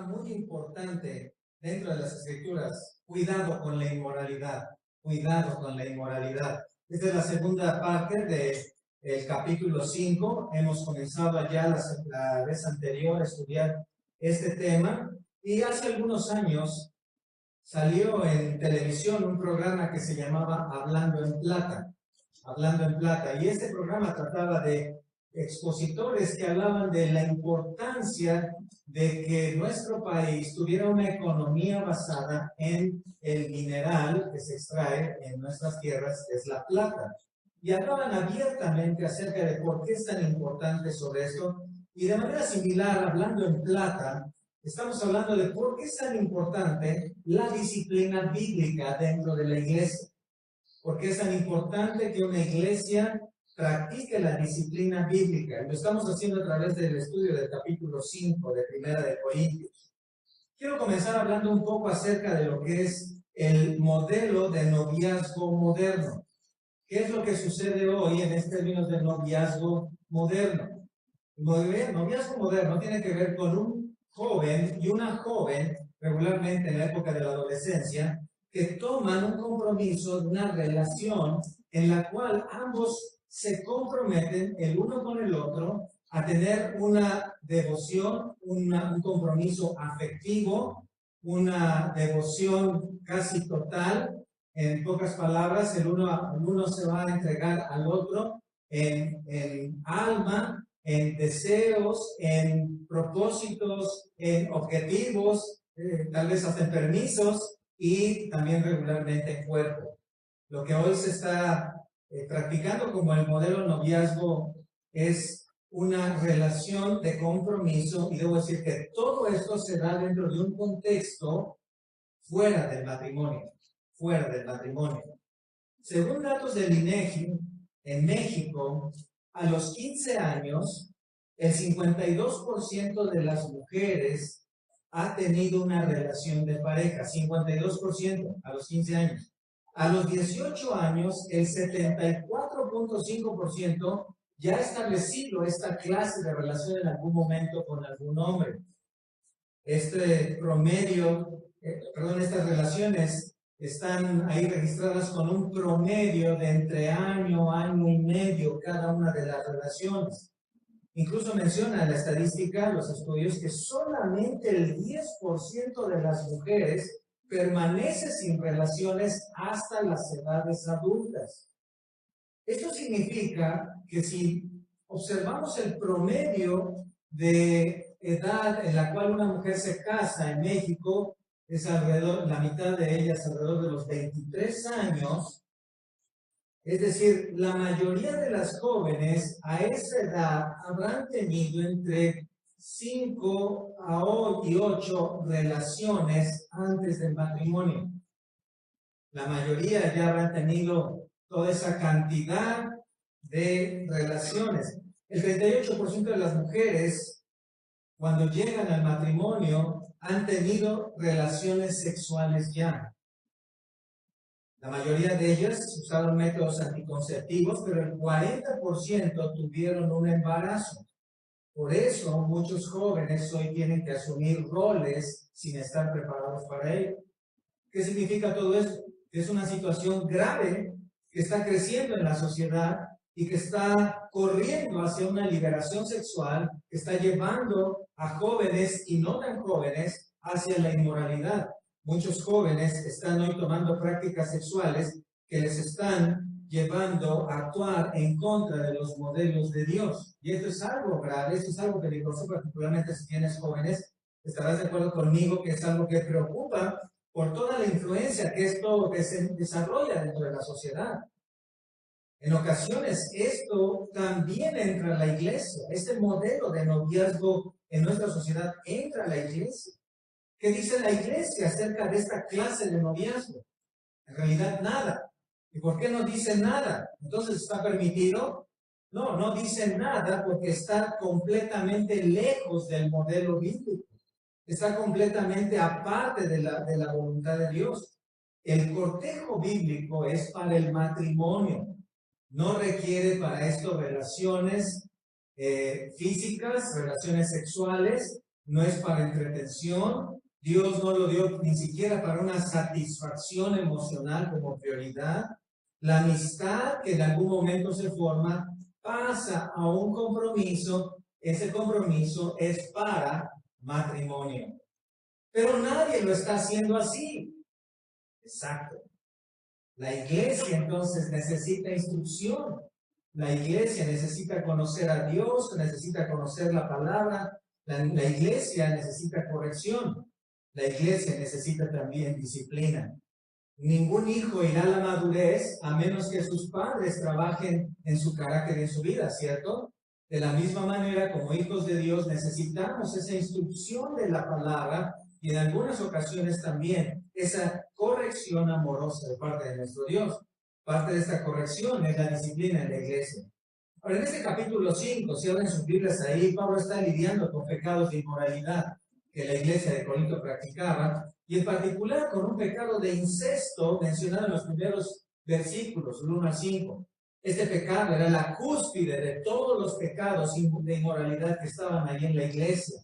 tema muy importante dentro de las Escrituras. Cuidado con la inmoralidad. Cuidado con la inmoralidad. Esta es la segunda parte del capítulo 5. Hemos comenzado ya la vez anterior a estudiar este tema. Y hace algunos años salió en televisión un programa que se llamaba Hablando en Plata. Hablando en Plata. Y este programa trataba de expositores que hablaban de la importancia de que nuestro país tuviera una economía basada en el mineral que se extrae en nuestras tierras, que es la plata. Y hablaban abiertamente acerca de por qué es tan importante sobre esto. Y de manera similar, hablando en plata, estamos hablando de por qué es tan importante la disciplina bíblica dentro de la iglesia. ¿Por qué es tan importante que una iglesia practique la disciplina bíblica? Lo estamos haciendo a través del estudio del capítulo 5 de Primera de Corintios. Quiero comenzar hablando un poco acerca de lo que es el modelo de noviazgo moderno. ¿Qué es lo que sucede hoy en términos de noviazgo moderno? El noviazgo moderno tiene que ver con un joven y una joven, regularmente en la época de la adolescencia, que toman un compromiso, una relación en la cual ambos se comprometen el uno con el otro a tener una devoción, un compromiso afectivo, una devoción casi total. En pocas palabras, el uno se va a entregar al otro en alma, en deseos, en propósitos, en objetivos, tal vez hasta en permisos, y también regularmente en cuerpo. Lo que hoy se está practicando como el modelo noviazgo es una relación de compromiso, y debo decir que todo esto se da dentro de un contexto fuera del matrimonio, fuera del matrimonio. Según datos del INEGI, en México, a los 15 años, el 52% de las mujeres ha tenido una relación de pareja, 52% a los 15 años. A los 18 años, el 74.5% ya ha establecido esta clase de relación en algún momento con algún hombre. Este promedio, estas relaciones están ahí registradas con un promedio de entre año y medio cada una de las relaciones. Incluso menciona la estadística, los estudios, que solamente el 10% de las mujeres permanece sin relaciones hasta las edades adultas. Esto significa que si observamos el promedio de edad en la cual una mujer se casa en México, es alrededor, la mitad de ellas alrededor de los 23 años, es decir, la mayoría de las jóvenes a esa edad habrán tenido entre 5 y 8 relaciones antes del matrimonio. La mayoría ya habrán tenido toda esa cantidad de relaciones. El 38% de las mujeres, cuando llegan al matrimonio, han tenido relaciones sexuales ya. La mayoría de ellas usaron métodos anticonceptivos, pero el 40% tuvieron un embarazo. Por eso muchos jóvenes hoy tienen que asumir roles sin estar preparados para ello. ¿Qué significa todo esto? Es una situación grave que está creciendo en la sociedad y que está corriendo hacia una liberación sexual, que está llevando a jóvenes y no tan jóvenes hacia la inmoralidad. Muchos jóvenes están hoy tomando prácticas sexuales que les están llevando a actuar en contra de los modelos de Dios. Y esto es algo grave, esto es algo peligroso, particularmente si tienes jóvenes. Estarás de acuerdo conmigo que es algo que preocupa por toda la influencia que esto se desarrolla dentro de la sociedad. En ocasiones esto también entra a la iglesia. Este modelo de noviazgo en nuestra sociedad entra a la iglesia. ¿Qué dice la iglesia acerca de esta clase de noviazgo? En realidad nada. ¿Y por qué no dice nada? ¿Entonces está permitido? No, no dice nada porque está completamente lejos del modelo bíblico. Está completamente aparte de la voluntad de Dios. El cortejo bíblico es para el matrimonio. No requiere para esto relaciones físicas, relaciones sexuales, no es para entretención. Dios no lo dio ni siquiera para una satisfacción emocional como prioridad. La amistad que en algún momento se forma pasa a un compromiso. Ese compromiso es para matrimonio. Pero nadie lo está haciendo así. Exacto. La iglesia entonces necesita instrucción. La iglesia necesita conocer a Dios, necesita conocer la palabra. La iglesia necesita corrección. La iglesia necesita también disciplina. Ningún hijo irá a la madurez a menos que sus padres trabajen en su carácter y en su vida, ¿cierto? De la misma manera, como hijos de Dios, necesitamos esa instrucción de la palabra y en algunas ocasiones también esa corrección amorosa de parte de nuestro Dios. Parte de esta corrección es la disciplina en la iglesia. Ahora, en este capítulo 5, si abren sus Biblias ahí, Pablo está lidiando con pecados de inmoralidad que la iglesia de Corinto practicaba, y en particular con un pecado de incesto mencionado en los primeros versículos, 1 al 5. Este pecado era la cúspide de todos los pecados de inmoralidad que estaban allí en la iglesia.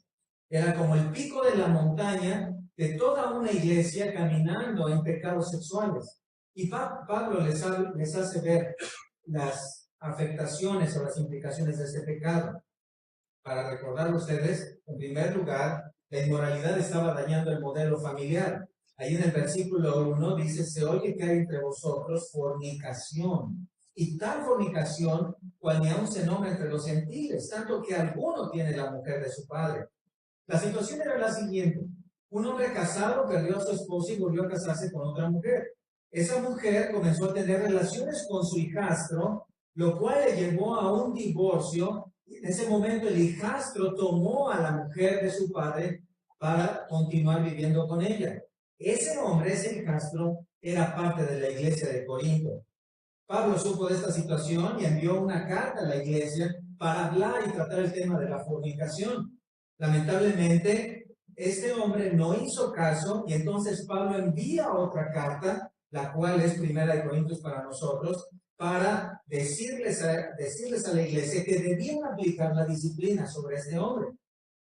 Era como el pico de la montaña de toda una iglesia caminando en pecados sexuales. Y Pablo les hace ver las afectaciones o las implicaciones de este pecado. Para recordar a ustedes, en primer lugar, la inmoralidad estaba dañando el modelo familiar. Ahí en el versículo 1 dice, se oye que hay entre vosotros fornicación. Y tal fornicación, cual ni aún se nombra entre los gentiles, tanto que alguno tiene la mujer de su padre. La situación era la siguiente. Un hombre casado perdió a su esposa y volvió a casarse con otra mujer. Esa mujer comenzó a tener relaciones con su hijastro, lo cual le llevó a un divorcio. En ese momento el hijastro tomó a la mujer de su padre para continuar viviendo con ella. Ese hombre, ese hijastro, era parte de la iglesia de Corinto. Pablo supo de esta situación y envió una carta a la iglesia para hablar y tratar el tema de la fornicación. Lamentablemente, este hombre no hizo caso y entonces Pablo envía otra carta, la cual es Primera de Corintios para nosotros, para decirles a la iglesia que debían aplicar la disciplina sobre este hombre.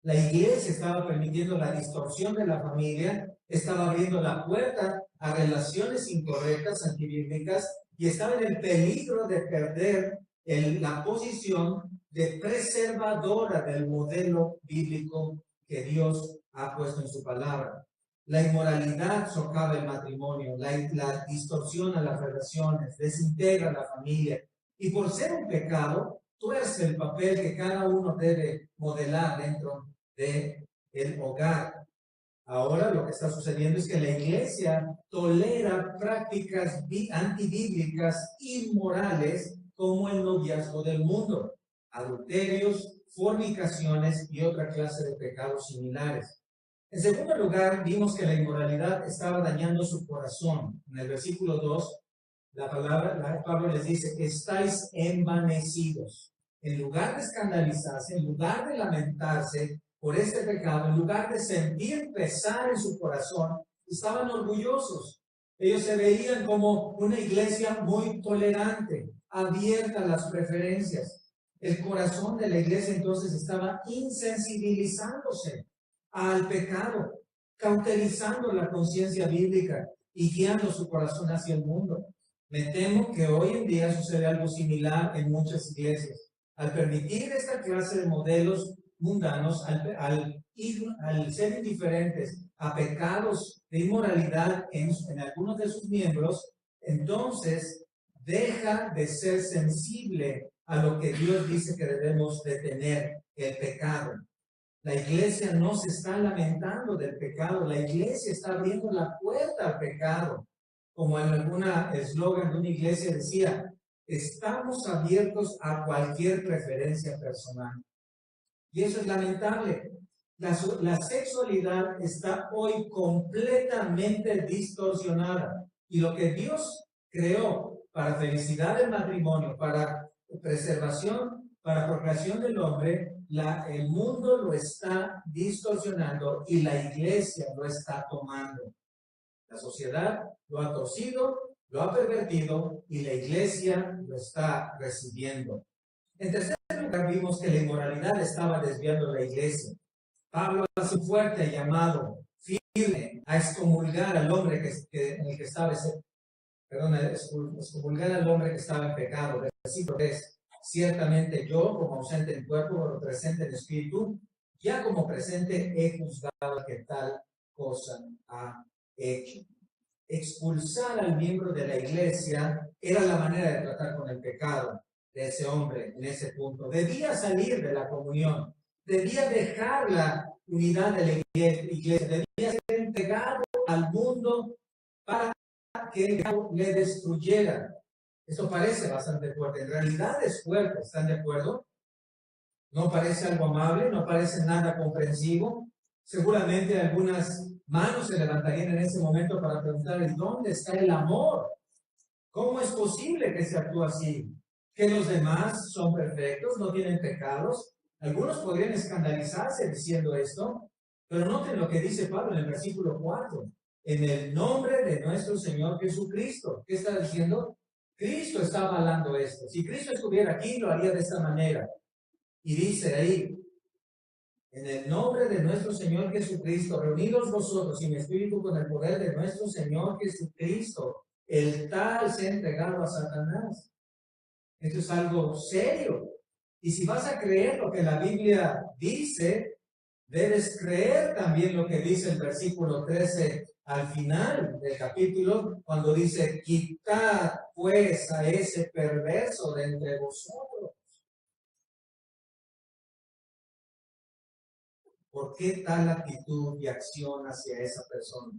La iglesia estaba permitiendo la distorsión de la familia, estaba abriendo la puerta a relaciones incorrectas, antibíblicas, y estaba en el peligro de perder la posición de preservadora del modelo bíblico que Dios ha puesto en su palabra. La inmoralidad socava el matrimonio, la distorsiona las relaciones, desintegra la familia, y por ser un pecado, tuerce el papel que cada uno debe modelar dentro del hogar. Ahora lo que está sucediendo es que la iglesia tolera prácticas antibíblicas inmorales como el noviazgo del mundo, adulterios, fornicaciones y otra clase de pecados similares. En segundo lugar, vimos que la inmoralidad estaba dañando su corazón. En el versículo 2, Pablo les dice, estáis envanecidos. En lugar de escandalizarse, en lugar de lamentarse por este pecado, en lugar de sentir pesar en su corazón, estaban orgullosos. Ellos se veían como una iglesia muy tolerante, abierta a las preferencias. El corazón de la iglesia entonces estaba insensibilizándose al pecado, cauterizando la conciencia bíblica y guiando su corazón hacia el mundo. Me temo que hoy en día sucede algo similar en muchas iglesias. Al permitir esta clase de modelos mundanos, al ser indiferentes a pecados de inmoralidad en algunos de sus miembros, entonces deja de ser sensible a lo que Dios dice que debemos de tener, el pecado. La iglesia no se está lamentando del pecado, la iglesia está abriendo la puerta al pecado. Como en alguna eslogan de una iglesia decía, estamos abiertos a cualquier preferencia personal. Y eso es lamentable. La sexualidad está hoy completamente distorsionada. Y lo que Dios creó para felicidad del matrimonio, para preservación, para procreación del hombre, el mundo lo está distorsionando y la iglesia lo está tomando. La sociedad lo ha torcido, lo ha pervertido y la iglesia lo está recibiendo. En tercer lugar, vimos que la inmoralidad estaba desviando la iglesia. Pablo hace un fuerte llamado firme a excomulgar al hombre en el que estaba, excomulgar al hombre que estaba en pecado. Versículo 3. Ciertamente yo, como ausente en cuerpo, pero presente en espíritu, ya como presente he juzgado que tal cosa ha hecho. Expulsar al miembro de la iglesia era la manera de tratar con el pecado de ese hombre en ese punto. Debía salir de la comunión, debía dejar la unidad de la iglesia, debía ser entregado al mundo para que le destruyera. Eso parece bastante fuerte. En realidad es fuerte, ¿están de acuerdo? No parece algo amable, no parece nada comprensivo. Seguramente algunas manos se levantarían en ese momento para preguntar, ¿dónde está el amor? ¿Cómo es posible que se actúe así? ¿Que los demás son perfectos, no tienen pecados? Algunos podrían escandalizarse diciendo esto, pero noten lo que dice Pablo en el versículo 4. En el nombre de nuestro Señor Jesucristo. ¿Qué está diciendo? Cristo está avalando esto. Si Cristo estuviera aquí, lo haría de esta manera. Y dice ahí, en el nombre de nuestro Señor Jesucristo, reunidos vosotros y mi espíritu con el poder de nuestro Señor Jesucristo, el tal se ha entregado a Satanás. Esto es algo serio. Y si vas a creer lo que la Biblia dice, debes creer también lo que dice el versículo 13 al final del capítulo, cuando dice, quitad pues a ese perverso de entre vosotros. ¿Por qué tal actitud y acción hacia esa persona?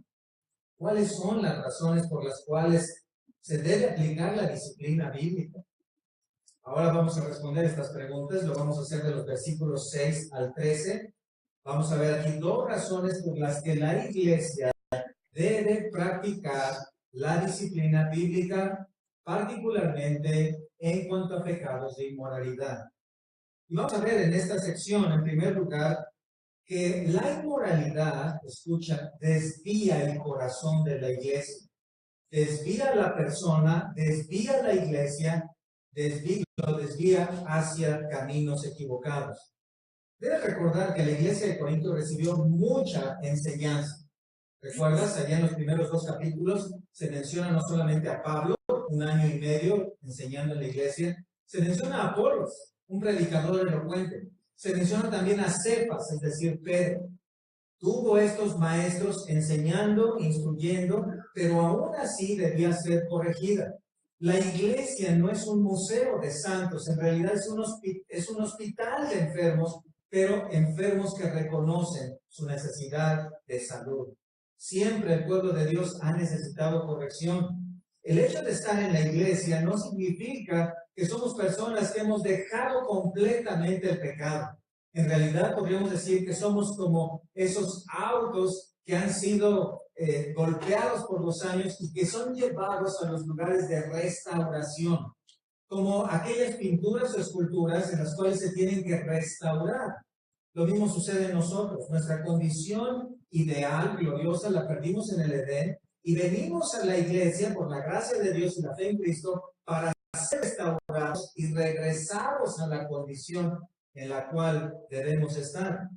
¿Cuáles son las razones por las cuales se debe aplicar la disciplina bíblica? Ahora vamos a responder estas preguntas, lo vamos a hacer de los versículos 6 al 13. Vamos a ver aquí dos razones por las que la iglesia debe practicar la disciplina bíblica, particularmente en cuanto a pecados de inmoralidad. Y vamos a ver en esta sección, en primer lugar, que la inmoralidad, escucha, desvía el corazón de la iglesia, desvía a la persona, desvía a la iglesia, desvía hacia caminos equivocados. Debes recordar que la iglesia de Corinto recibió mucha enseñanza. ¿Recuerdas? Allá en los primeros dos capítulos se menciona no solamente a Pablo, 1 año y medio enseñando en la iglesia, se menciona a Apolos, un predicador elocuente. Se menciona también a Cefas, es decir, Pedro. Tuvo estos maestros enseñando, instruyendo, pero aún así debía ser corregida. La iglesia no es un museo de santos, en realidad es un hospital de enfermos, pero enfermos que reconocen su necesidad de salud. Siempre el pueblo de Dios ha necesitado corrección. El hecho de estar en la iglesia no significa que somos personas que hemos dejado completamente el pecado. En realidad podríamos decir que somos como esos autos que han sido golpeados por los años y que son llevados a los lugares de restauración, como aquellas pinturas o esculturas en las cuales se tienen que restaurar. Lo mismo sucede en nosotros. Nuestra condición ideal, gloriosa, la perdimos en el Edén y venimos a la iglesia por la gracia de Dios y la fe en Cristo para ser restaurados y regresados a la condición en la cual debemos estar.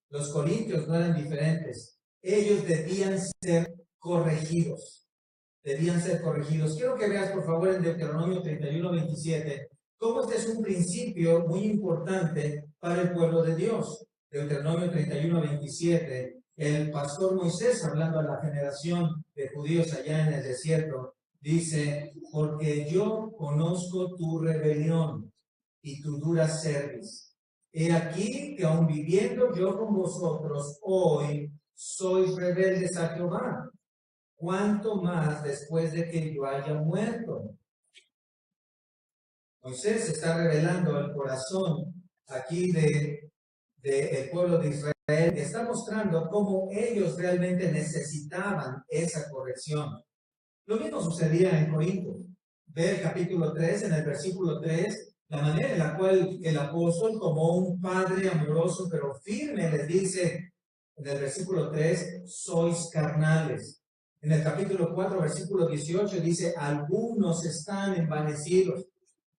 Los corintios no eran diferentes. Ellos debían ser corregidos. Debían ser corregidos. Quiero que veas, por favor, en Deuteronomio 31:27, cómo este es un principio muy importante para el pueblo de Dios. Deuteronomio 31:27, el pastor Moisés, hablando a la generación de judíos allá en el desierto, dice, porque yo conozco tu rebelión y tu dura cerviz. He aquí que aun viviendo yo con vosotros hoy, sois rebeldes a Jehová. ¿Cuánto más después de que yo haya muerto? Moisés está revelando el corazón aquí del pueblo de Israel, que está mostrando cómo ellos realmente necesitaban esa corrección. Lo mismo sucedía en Corinto. Ve el capítulo 3, en el versículo 3, la manera en la cual el apóstol, como un padre amoroso pero firme, les dice en el versículo 3, sois carnales. En el capítulo 4, versículo 18, dice, algunos están envanecidos.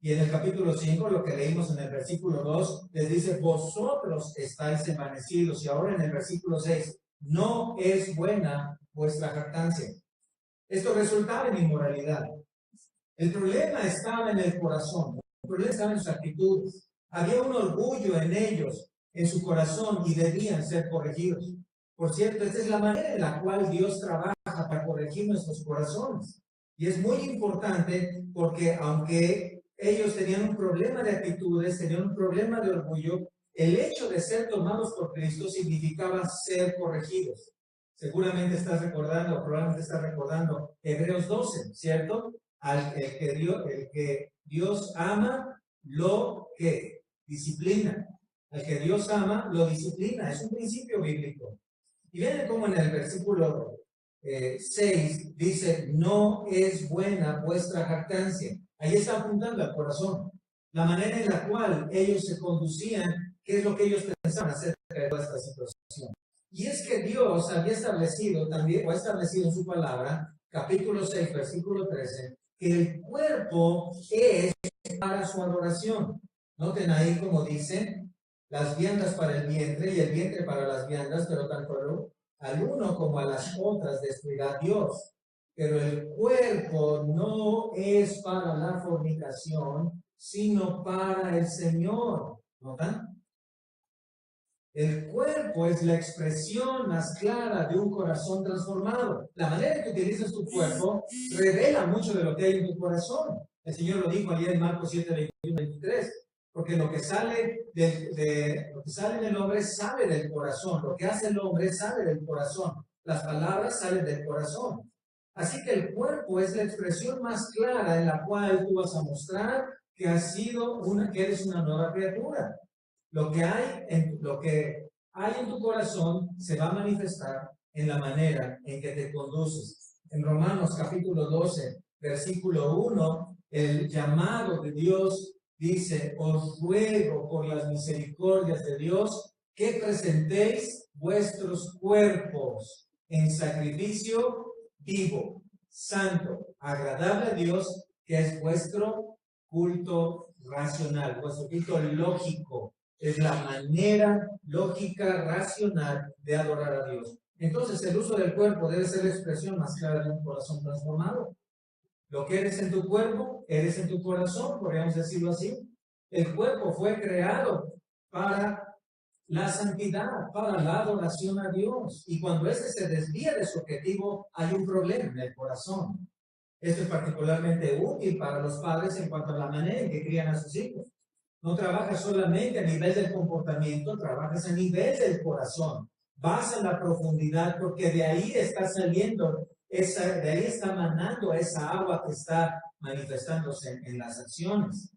Y en el capítulo 5, lo que leímos en el versículo 2, les dice, vosotros estáis envanecidos. Y ahora en el versículo 6, no es buena vuestra jactancia. Esto resultaba en inmoralidad. El problema estaba en el corazón, el problema estaba en sus actitudes. Había un orgullo en ellos, en su corazón, y debían ser corregidos. Por cierto, esta es la manera en la cual Dios trabaja para corregir nuestros corazones. Y es muy importante porque aunque ellos tenían un problema de actitudes, tenían un problema de orgullo, el hecho de ser tomados por Cristo significaba ser corregidos. Seguramente estás recordando, o probablemente estás recordando Hebreos 12, ¿cierto? El que Dios ama, lo que disciplina. Al que Dios ama, lo disciplina. Es un principio bíblico. Y viene como en el versículo 6 dice, no es buena vuestra jactancia. Ahí está apuntando al corazón. La manera en la cual ellos se conducían, qué es lo que ellos pensaban acerca de toda esta situación. Y es que Dios había establecido también, o ha establecido en su palabra, capítulo 6, versículo 13, que el cuerpo es para su adoración. Noten ahí como dice, las viandas para el vientre y el vientre para las viandas, pero tanto al uno como a las otras destruirá Dios. Pero el cuerpo no es para la fornicación, sino para el Señor. ¿Notan? El cuerpo es la expresión más clara de un corazón transformado. La manera en que utilizas tu cuerpo revela mucho de lo que hay en tu corazón. El Señor lo dijo ayer en Marcos 7, 21, 23. Porque lo que sale lo que sale del hombre sale del corazón. Lo que hace el hombre sale del corazón. Las palabras salen del corazón. Así que el cuerpo es la expresión más clara en la cual tú vas a mostrar que que eres una nueva criatura. Lo que hay en tu corazón se va a manifestar en la manera en que te conduces. En Romanos capítulo 12, versículo 1, el llamado de Dios dice, os ruego por las misericordias de Dios que presentéis vuestros cuerpos en sacrificio vivo, santo, agradable a Dios, que es vuestro culto racional, vuestro culto lógico. Es la manera lógica, racional de adorar a Dios. Entonces, el uso del cuerpo debe ser la expresión más clara de un corazón transformado. Lo que eres en tu cuerpo, eres en tu corazón, podríamos decirlo así. El cuerpo fue creado para la santidad, para la adoración a Dios. Y cuando éste se desvía de su objetivo, hay un problema en el corazón. Esto es particularmente útil para los padres en cuanto a la manera en que crían a sus hijos. No trabajas solamente a nivel del comportamiento, trabajas a nivel del corazón. Vas a la profundidad porque de ahí está saliendo, de ahí está manando esa agua que está manifestándose en las acciones.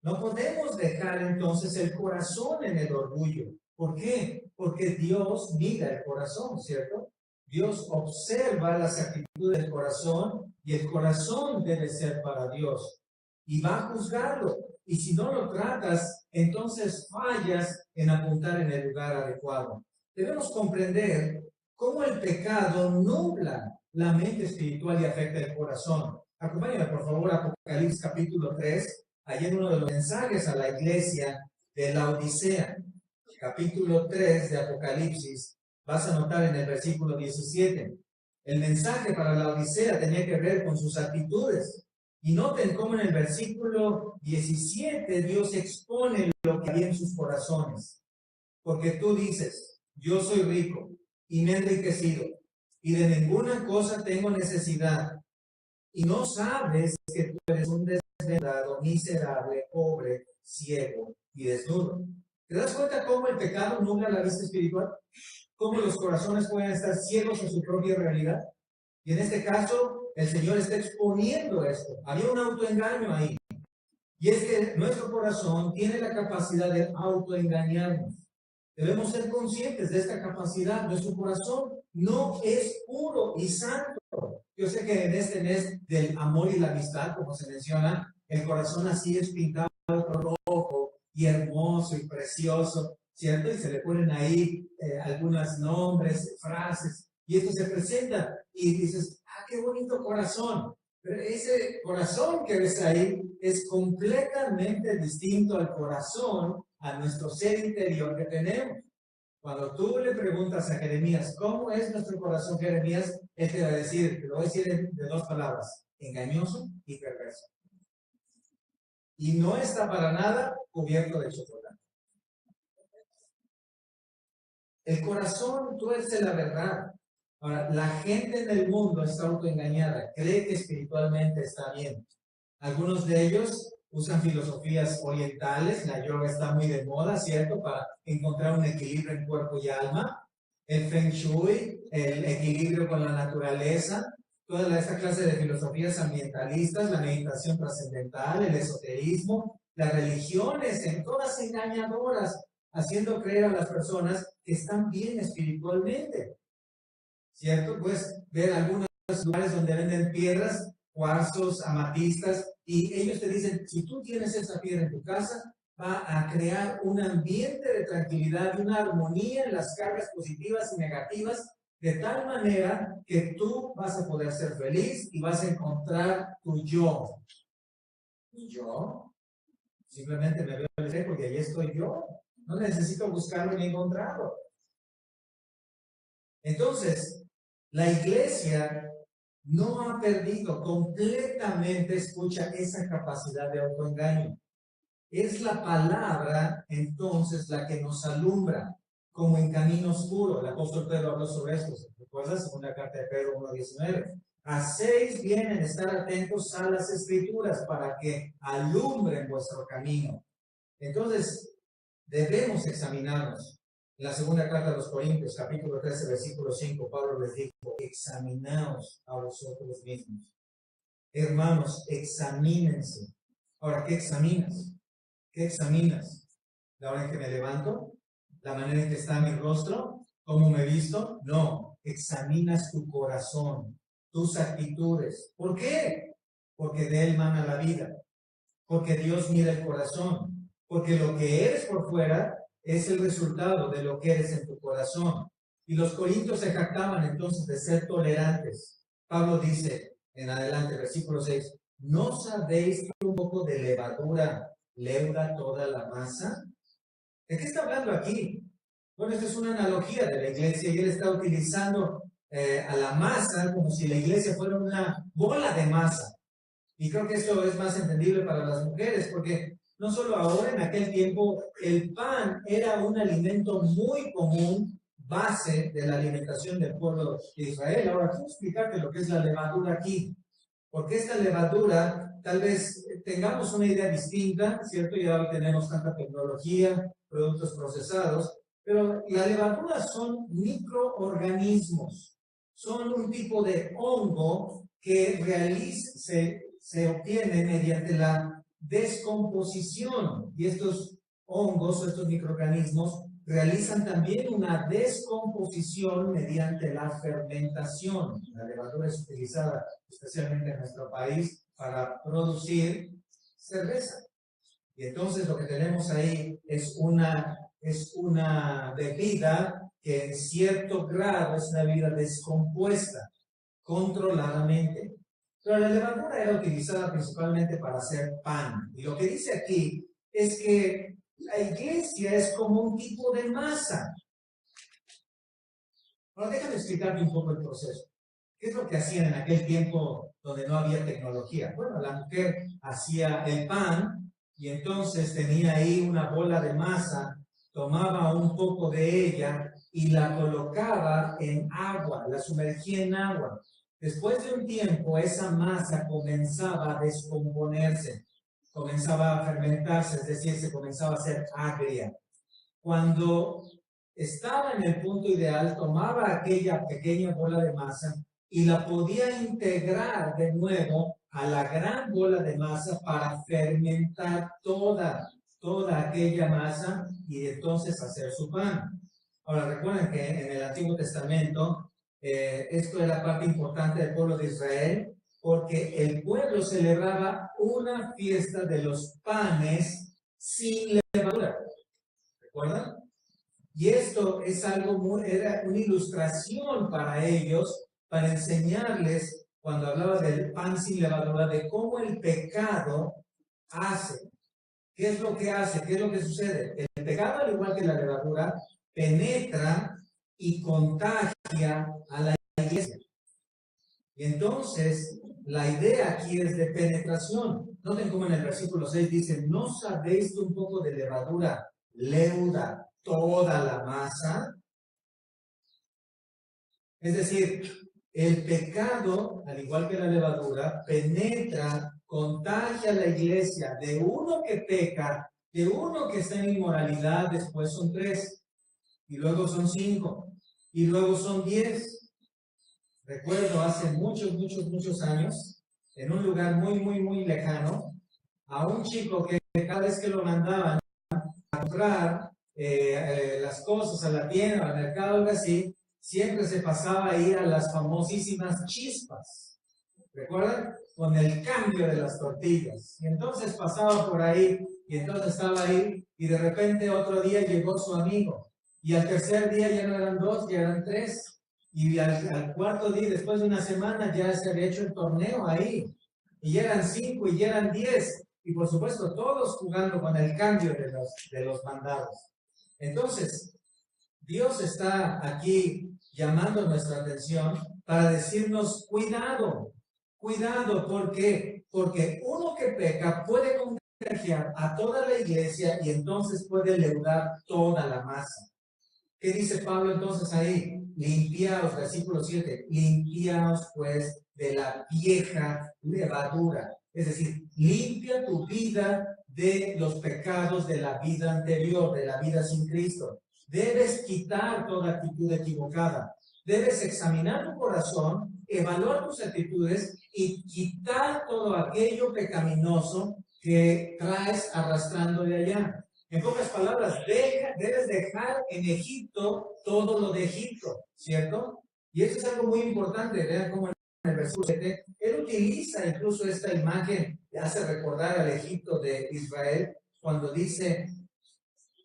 No podemos dejar entonces el corazón en el orgullo. ¿Por qué? Porque Dios mira el corazón, ¿cierto? Dios observa las actitudes del corazón y el corazón debe ser para Dios. Y va a juzgarlo. Y si no lo tratas, entonces fallas en apuntar en el lugar adecuado. Debemos comprender cómo el pecado nubla la mente espiritual y afecta el corazón. Acompáñame, por favor, a Apocalipsis capítulo 3, allí en uno de los mensajes a la iglesia de la Odisea. Capítulo 3 de Apocalipsis, vas a notar en el versículo 17. El mensaje para la Odisea tenía que ver con sus actitudes. Y noten cómo en el versículo 17 Dios expone lo que había en sus corazones. Porque tú dices, yo soy rico y me he enriquecido y de ninguna cosa tengo necesidad. Y no sabes que tú eres un desventurado, miserable, pobre, ciego y desnudo. ¿Te das cuenta cómo el pecado nubla la vista espiritual? ¿Cómo los corazones pueden estar ciegos en su propia realidad? Y en este caso, el Señor está exponiendo esto. Había un autoengaño ahí. Y es que nuestro corazón tiene la capacidad de autoengañarnos. Debemos ser conscientes de esta capacidad. Nuestro corazón no es puro y santo. Yo sé que en este mes del amor y la amistad, como se menciona, el corazón así es pintado rojo y hermoso y precioso, ¿cierto? Y se le ponen ahí algunos nombres, frases, y esto se presenta y dices, qué bonito corazón. Pero ese corazón que ves ahí es completamente distinto al corazón, a nuestro ser interior que tenemos. Cuando tú le preguntas a Jeremías, ¿cómo es nuestro corazón, Jeremías? Él te va a decir, te lo voy a decir de dos palabras, engañoso y perverso. Y no está para nada cubierto de chocolate. El corazón tuerce la verdad. Ahora, la gente en el mundo está autoengañada, cree que espiritualmente está bien. Algunos de ellos usan filosofías orientales, la yoga está muy de moda, ¿cierto? Para encontrar un equilibrio en cuerpo y alma. El Feng Shui, el equilibrio con la naturaleza, toda esta clase de filosofías ambientalistas, la meditación trascendental, el esoterismo, las religiones, en todas engañadoras, haciendo creer a las personas que están bien espiritualmente. ¿Cierto? Puedes ver algunos lugares donde venden piedras, cuarzos, amatistas, y ellos te dicen, si tú tienes esa piedra en tu casa, va a crear un ambiente de tranquilidad y una armonía en las cargas positivas y negativas, de tal manera que tú vas a poder ser feliz y vas a encontrar tu yo. ¿Y yo? Simplemente me veo al espejo y ahí estoy yo. No necesito buscarlo ni encontrarlo. Entonces, la iglesia no ha perdido completamente, escucha, esa capacidad de autoengaño. Es la palabra, entonces, la que nos alumbra, como en camino oscuro. El apóstol Pedro habló sobre esto, ¿recuerdas? Según la carta de Pedro 1:19. Hacéis bien en estar atentos a las escrituras para que alumbren vuestro camino. Entonces, debemos examinarnos. En la segunda carta de los Corintios, capítulo 13, versículo 5, Pablo les dijo, examinaos a vosotros mismos. Hermanos, examínense. Ahora, ¿qué examinas? ¿Qué examinas? ¿La hora en que me levanto? ¿La manera en que está mi rostro? ¿Cómo me he visto? No, examinas tu corazón, tus actitudes. ¿Por qué? Porque de él mana la vida. Porque Dios mira el corazón. Porque lo que eres por fuera es el resultado de lo que eres en tu corazón. Y los corintios se jactaban entonces de ser tolerantes. Pablo dice en adelante, versículo 6, ¿no sabéis que un poco de levadura leuda toda la masa? ¿De qué está hablando aquí? Bueno, esta es una analogía de la iglesia y él está utilizando a la masa como si la iglesia fuera una bola de masa. Y creo que esto es más entendible para las mujeres, porque no solo ahora, en aquel tiempo, el pan era un alimento muy común, base de la alimentación del pueblo de Israel. Ahora, quiero explicarte lo que es la levadura aquí, porque esta levadura, tal vez tengamos una idea distinta, ¿cierto? Ya hoy tenemos tanta tecnología, productos procesados, pero la levadura son microorganismos, son un tipo de hongo que se obtiene mediante la descomposición, y estos hongos o estos microorganismos realizan también una descomposición mediante la fermentación. La levadura es utilizada especialmente en nuestro país para producir cerveza. Y entonces lo que tenemos ahí es una bebida que en cierto grado es una bebida descompuesta, controladamente. Pero la levadura era utilizada principalmente para hacer pan. Y lo que dice aquí es que la iglesia es como un tipo de masa. Ahora déjame explicarte un poco el proceso. ¿Qué es lo que hacían en aquel tiempo donde no había tecnología? Bueno, la mujer hacía el pan y entonces tenía ahí una bola de masa, tomaba un poco de ella y la colocaba en agua, la sumergía en agua. Después de un tiempo, esa masa comenzaba a descomponerse, comenzaba a fermentarse, es decir, se comenzaba a hacer agria. Cuando estaba en el punto ideal, tomaba aquella pequeña bola de masa y la podía integrar de nuevo a la gran bola de masa para fermentar toda aquella masa y entonces hacer su pan. Ahora, recuerden que en el Antiguo Testamento esto era parte importante del pueblo de Israel porque el pueblo celebraba una fiesta de los panes sin levadura. ¿Recuerdan? Y esto es algo era una ilustración para ellos, para enseñarles cuando hablaba del pan sin levadura, de cómo el pecado hace. ¿Qué es lo que hace? ¿Qué es lo que sucede? El pecado, al igual que la levadura, penetra y contagia a la iglesia. Y entonces, la idea aquí es de penetración. Noten cómo en el versículo 6 dice, ¿no sabéis que un poco de levadura leuda toda la masa? Es decir, el pecado, al igual que la levadura, penetra, contagia a la iglesia. De uno que peca, de uno que está en inmoralidad, después son 3, y luego son 5, y luego son 10. Recuerdo hace muchos años, en un lugar muy lejano, a un chico que cada vez que lo mandaban a comprar las cosas a la tienda, al mercado, algo así, siempre se pasaba a ir a las famosísimas chispas. ¿Recuerdan? Con el cambio de las tortillas. Y entonces pasaba por ahí, y entonces estaba ahí, y de repente otro día llegó su amigo. Y al tercer día ya no eran 2, ya eran 3. Y al cuarto día, después de una semana, ya se había hecho el torneo ahí. Y ya eran 5 y ya eran 10. Y por supuesto, todos jugando con el cambio de los mandados. Entonces, Dios está aquí llamando nuestra atención para decirnos, cuidado, ¿por qué? Porque uno que peca puede contagiar a toda la iglesia y entonces puede leudar toda la masa. ¿Qué dice Pablo entonces ahí? Limpiaos, versículo 7, limpiaos pues de la vieja levadura. Es decir, limpia tu vida de los pecados de la vida anterior, de la vida sin Cristo. Debes quitar toda actitud equivocada. Debes examinar tu corazón, evaluar tus actitudes y quitar todo aquello pecaminoso que traes arrastrando de allá. En pocas palabras, debes dejar en Egipto todo lo de Egipto, ¿cierto? Y eso es algo muy importante. Vean cómo en el versículo 7, él utiliza incluso esta imagen que hace recordar al Egipto de Israel, cuando dice,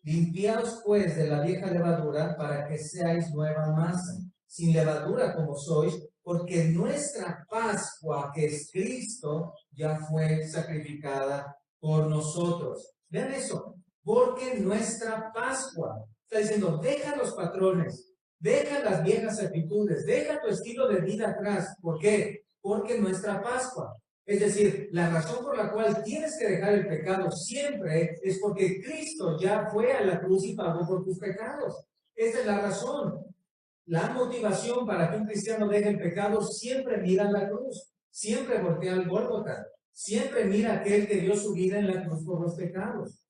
limpiaos pues de la vieja levadura para que seáis nueva masa, sin levadura como sois, porque nuestra Pascua, que es Cristo, ya fue sacrificada por nosotros. Vean eso. Porque nuestra Pascua, está diciendo, deja los patrones, deja las viejas actitudes, deja tu estilo de vida atrás. ¿Por qué? Porque nuestra Pascua. Es decir, la razón por la cual tienes que dejar el pecado siempre es porque Cristo ya fue a la cruz y pagó por tus pecados. Esa es la razón. La motivación para que un cristiano deje el pecado siempre mira a la cruz, siempre voltea al Gólgota, siempre mira a aquel que dio su vida en la cruz por los pecados.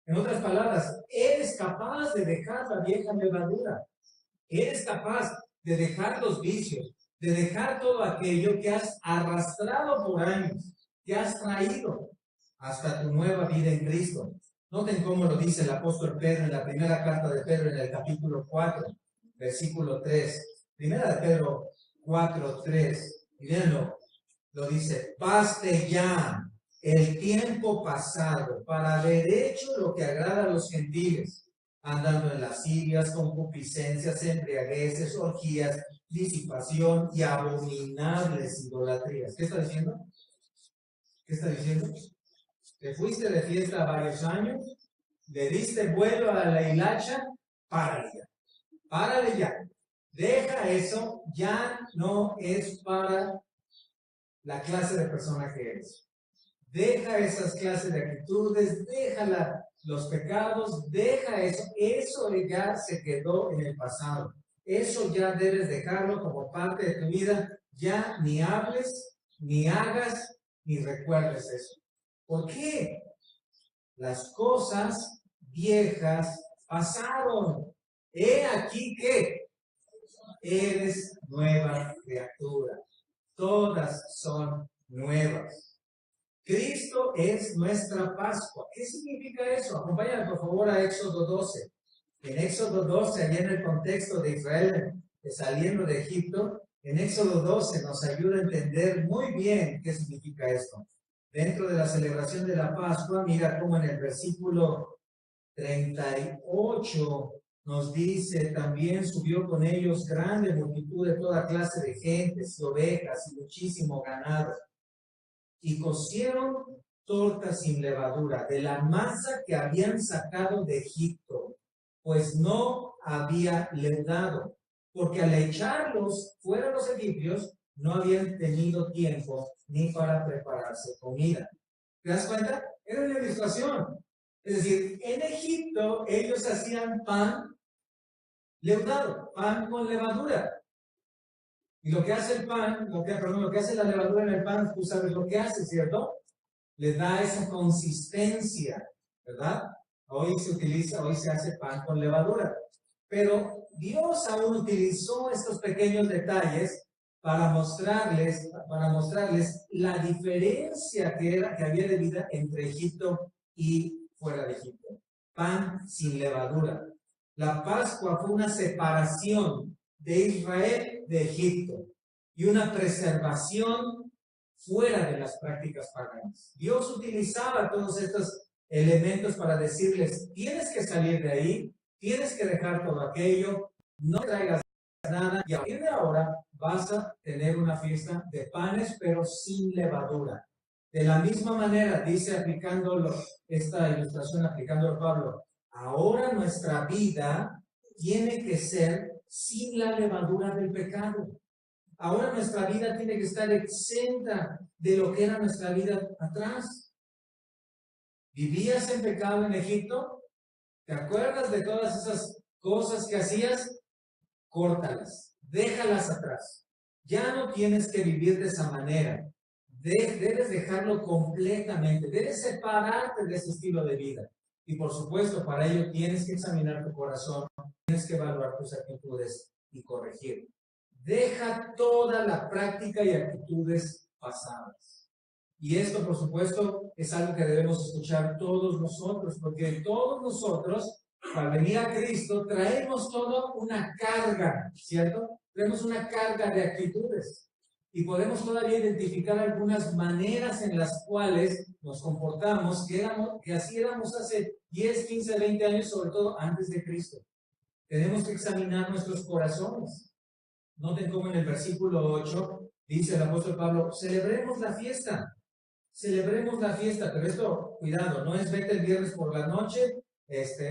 En otras palabras, eres capaz de dejar la vieja levadura. Eres capaz de dejar los vicios, de dejar todo aquello que has arrastrado por años, que has traído hasta tu nueva vida en Cristo. Noten cómo lo dice el apóstol Pedro en la primera carta de Pedro en el capítulo 4, versículo 3. Primera de Pedro 4, 3. Y véanlo, lo dice, baste ya el tiempo pasado para haber hecho lo que agrada a los gentiles, andando en lascivias, concupiscencias, embriagueces, orgías, disipación y abominables idolatrías. ¿Qué está diciendo? ¿Qué está diciendo? Te fuiste de fiesta varios años, le diste vuelo a la hilacha, párale ya. Párale ya. Deja eso, ya no es para la clase de persona que eres. Deja esas clases de actitudes, deja los pecados, deja eso. Eso ya se quedó en el pasado. Eso ya debes dejarlo como parte de tu vida. Ya ni hables, ni hagas, ni recuerdes eso. ¿Por qué? Las cosas viejas pasaron. He aquí que eres nueva criatura. Todas son nuevas. Cristo es nuestra Pascua. ¿Qué significa eso? Acompáñame por favor a Éxodo 12. En Éxodo 12, allá en el contexto de Israel saliendo de Egipto, en Éxodo 12 nos ayuda a entender muy bien qué significa esto. Dentro de la celebración de la Pascua, mira cómo en el versículo 38 nos dice, también subió con ellos grande multitud de toda clase de gentes y ovejas y muchísimo ganado. Y cocieron tortas sin levadura de la masa que habían sacado de Egipto, pues no había leudado, porque al echarlos fuera los egipcios, no habían tenido tiempo ni para prepararse comida. ¿Te das cuenta? Era una ilustración. Es decir, en Egipto ellos hacían pan leudado, pan con levadura. Y lo que hace el pan, lo que hace la levadura en el pan, tú sabes lo que hace, ¿cierto? Le da esa consistencia, ¿verdad? Hoy se hace pan con levadura. Pero Dios aún utilizó estos pequeños detalles para mostrarles la diferencia que había de vida entre Egipto y fuera de Egipto. Pan sin levadura. La Pascua fue una separación de Israel de Egipto y una preservación fuera de las prácticas paganas. Dios utilizaba todos estos elementos para decirles, tienes que salir de ahí, tienes que dejar todo aquello, no traigas nada, y a partir de ahora vas a tener una fiesta de panes, pero sin levadura. De la misma manera, dice esta ilustración, aplicándolo Pablo, ahora nuestra vida tiene que ser sin la levadura del pecado. Ahora nuestra vida tiene que estar exenta de lo que era nuestra vida atrás. ¿Vivías en pecado en Egipto? ¿Te acuerdas de todas esas cosas que hacías? Córtalas, déjalas atrás. Ya no tienes que vivir de esa manera. Debes dejarlo completamente. Debes separarte de ese estilo de vida. Y por supuesto, para ello tienes que examinar tu corazón, tienes que evaluar tus actitudes y corregir. Deja toda la práctica y actitudes pasadas. Y esto, por supuesto, es algo que debemos escuchar todos nosotros, porque todos nosotros, al venir a Cristo, traemos toda una carga, ¿cierto? Traemos una carga de actitudes. Y podemos todavía identificar algunas maneras en las cuales nos comportamos, que así éramos hace 10, 15, 20 años, sobre todo antes de Cristo. Tenemos que examinar nuestros corazones. Noten cómo en el versículo 8 dice el apóstol Pablo, celebremos la fiesta, pero esto, cuidado, no es vete el viernes por la noche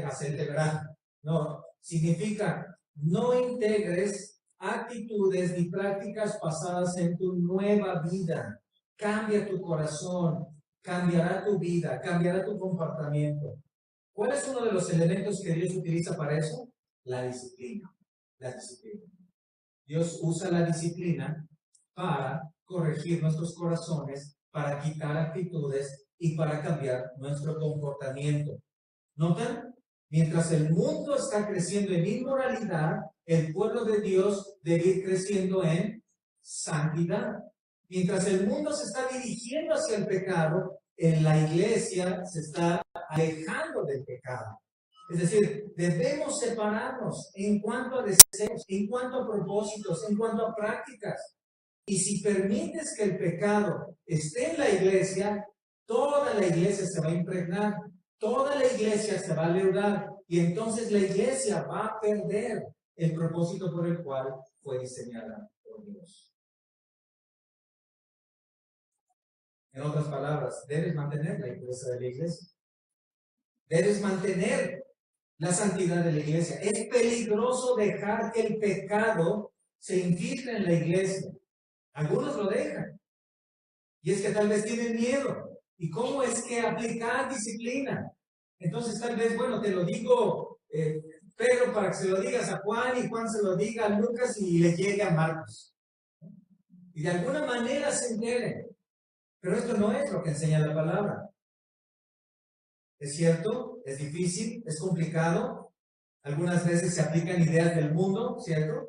a celebrar. No, significa no integres actitudes ni prácticas pasadas en tu nueva vida. Cambia tu corazón, cambiará tu vida, cambiará tu comportamiento. ¿Cuál es uno de los elementos que Dios utiliza para eso? La disciplina. La disciplina. Dios usa la disciplina para corregir nuestros corazones, para quitar actitudes y para cambiar nuestro comportamiento. ¿Notan? Mientras el mundo está creciendo en inmoralidad, el pueblo de Dios debe ir creciendo en santidad. Mientras el mundo se está dirigiendo hacia el pecado, en la iglesia se está alejando del pecado. Es decir, debemos separarnos en cuanto a deseos, en cuanto a propósitos, en cuanto a prácticas. Y si permites que el pecado esté en la iglesia, toda la iglesia se va a impregnar, toda la iglesia se va a leudar, y entonces la iglesia va a perder el propósito por el cual fue diseñada por Dios. En otras palabras, debes mantener la impureza de la iglesia. Debes mantener la santidad de la iglesia. Es peligroso dejar que el pecado se infiltre en la iglesia. Algunos lo dejan. Y es que tal vez tienen miedo. ¿Y cómo es que aplicar disciplina? Entonces tal vez, bueno, te lo digo, Pedro, para que se lo digas a Juan y Juan se lo diga a Lucas y le llegue a Marcos. Y de alguna manera se enteren. Pero esto no es lo que enseña la palabra. Es cierto, es difícil, es complicado. Algunas veces se aplican ideas del mundo, ¿cierto?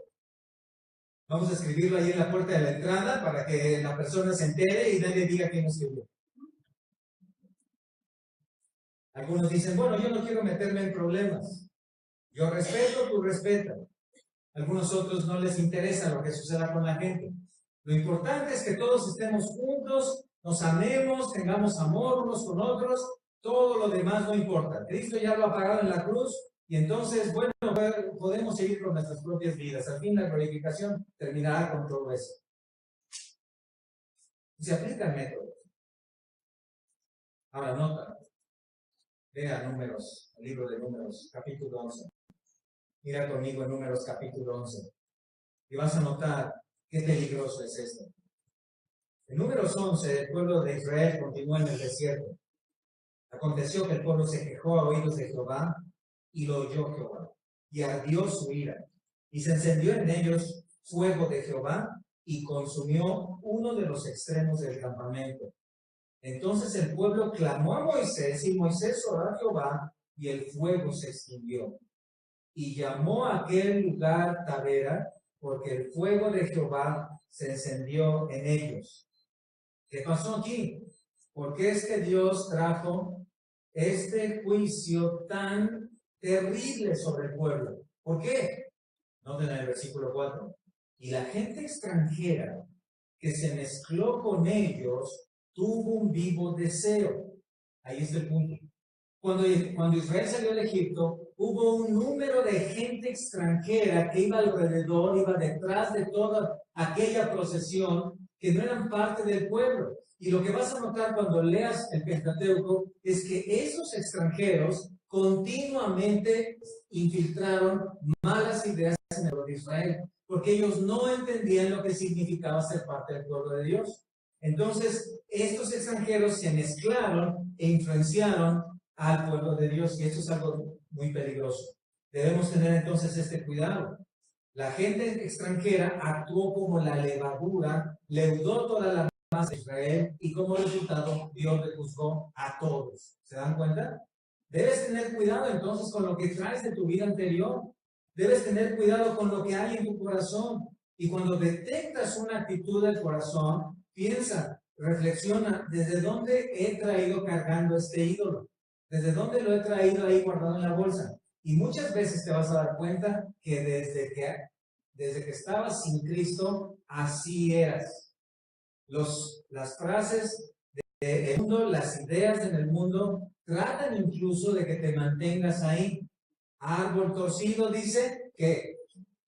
Vamos a escribirlo ahí en la puerta de la entrada para que la persona se entere y nadie diga quién escribió. Algunos dicen, bueno, yo no quiero meterme en problemas. Yo respeto, tú respetas. Algunos otros no les interesa lo que suceda con la gente. Lo importante es que todos estemos juntos, nos amemos, tengamos amor unos con otros. Todo lo demás no importa. Cristo ya lo ha pagado en la cruz. Y entonces, bueno, podemos seguir con nuestras propias vidas. Al fin, la glorificación terminará con todo eso. Se aplica el método. Ahora, nota. Vea Números, el libro de Números, capítulo 11. Mira conmigo en Números, capítulo 11. Y vas a notar qué peligroso es esto. En Números 11, el pueblo de Israel continúa en el desierto. Aconteció que el pueblo se quejó a oídos de Jehová, y lo oyó Jehová, y ardió su ira, y se encendió en ellos fuego de Jehová, y consumió uno de los extremos del campamento. Entonces el pueblo clamó a Moisés, y Moisés oró a Jehová, y el fuego se extinguió. Y llamó a aquel lugar Tabera, porque el fuego de Jehová se encendió en ellos. ¿Qué pasó aquí? ¿Por qué es que Dios trajo este juicio tan terrible sobre el pueblo? ¿Por qué? Noten en el versículo 4. Y la gente extranjera que se mezcló con ellos tuvo un vivo deseo. Ahí está el punto. Cuando Israel salió de Egipto, hubo un número de gente extranjera que iba alrededor, iba detrás de toda aquella procesión, que no eran parte del pueblo. Y lo que vas a notar cuando leas el Pentateuco es que esos extranjeros continuamente infiltraron malas ideas en el pueblo de Israel, porque ellos no entendían lo que significaba ser parte del pueblo de Dios. Entonces, estos extranjeros se mezclaron e influenciaron al pueblo de Dios, y esto es algo muy peligroso. Debemos tener entonces este cuidado. La gente extranjera actuó como la levadura, leudó toda la masa de Israel, y como resultado Dios le juzgó a todos. ¿Se dan cuenta? Debes tener cuidado entonces con lo que traes de tu vida anterior. Debes tener cuidado con lo que hay en tu corazón. Y cuando detectas una actitud del corazón, piensa, reflexiona, ¿desde dónde he traído cargando este ídolo? ¿Desde dónde lo he traído ahí guardado en la bolsa? Y muchas veces te vas a dar cuenta que desde que estabas sin Cristo, así eras. Las frases del mundo, las ideas en el mundo, tratan incluso de que te mantengas ahí. Árbol torcido dice que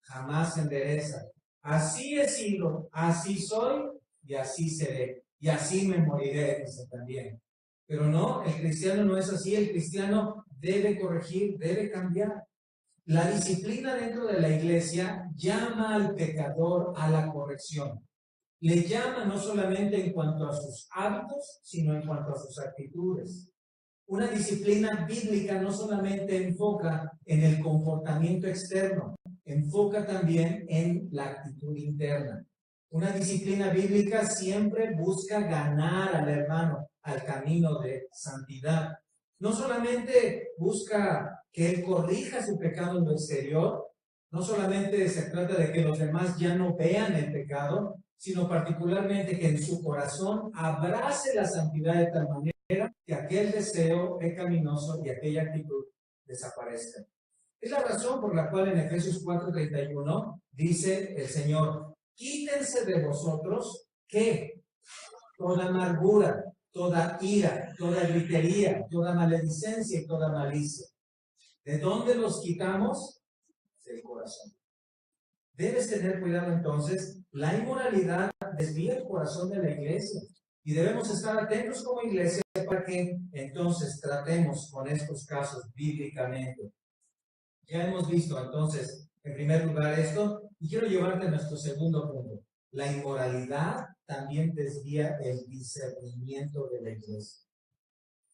jamás se endereza. Así he sido, así soy y así seré. Y así me moriré, dice también. Pero no, el cristiano no es así. El cristiano debe corregir, debe cambiar. La disciplina dentro de la iglesia llama al pecador a la corrección. Le llama no solamente en cuanto a sus hábitos, sino en cuanto a sus actitudes. Una disciplina bíblica no solamente enfoca en el comportamiento externo, enfoca también en la actitud interna. Una disciplina bíblica siempre busca ganar al hermano al camino de santidad. No solamente busca que él corrija su pecado en lo exterior, no solamente se trata de que los demás ya no vean el pecado, sino particularmente que en su corazón abrace la santidad de tal manera que aquel deseo pecaminoso y aquella actitud desaparezca. Es la razón por la cual en Efesios 4:31 dice el Señor: quítense de vosotros, ¿qué? Toda amargura, toda ira, toda gritería, toda maledicencia y toda malicia. ¿De dónde los quitamos? Del corazón. Debes tener cuidado entonces. La inmoralidad desvía el corazón de la iglesia, y debemos estar atentos como iglesia para que entonces tratemos con estos casos bíblicamente. Ya hemos visto entonces, en primer lugar, esto, y quiero llevarte a nuestro segundo punto. La inmoralidad también desvía el discernimiento de la iglesia.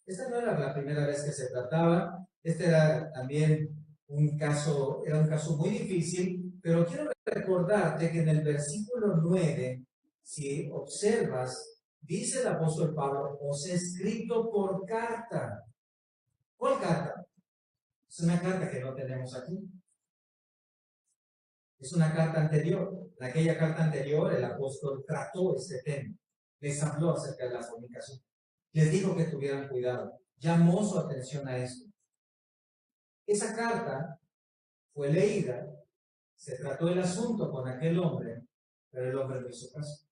Esta no era la primera vez que se trataba. Este era también era un caso muy difícil, pero quiero recordarte que en el versículo 9, si observas, dice el apóstol Pablo: os he escrito por carta. ¿Cuál carta? Es una carta que no tenemos aquí. Es una carta anterior. En aquella carta anterior, el apóstol trató este tema. Les habló acerca de la fornicación. Les dijo que tuvieran cuidado. Llamó su atención a esto. Esa carta fue leída, se trató el asunto con aquel hombre, pero el hombre no hizo caso.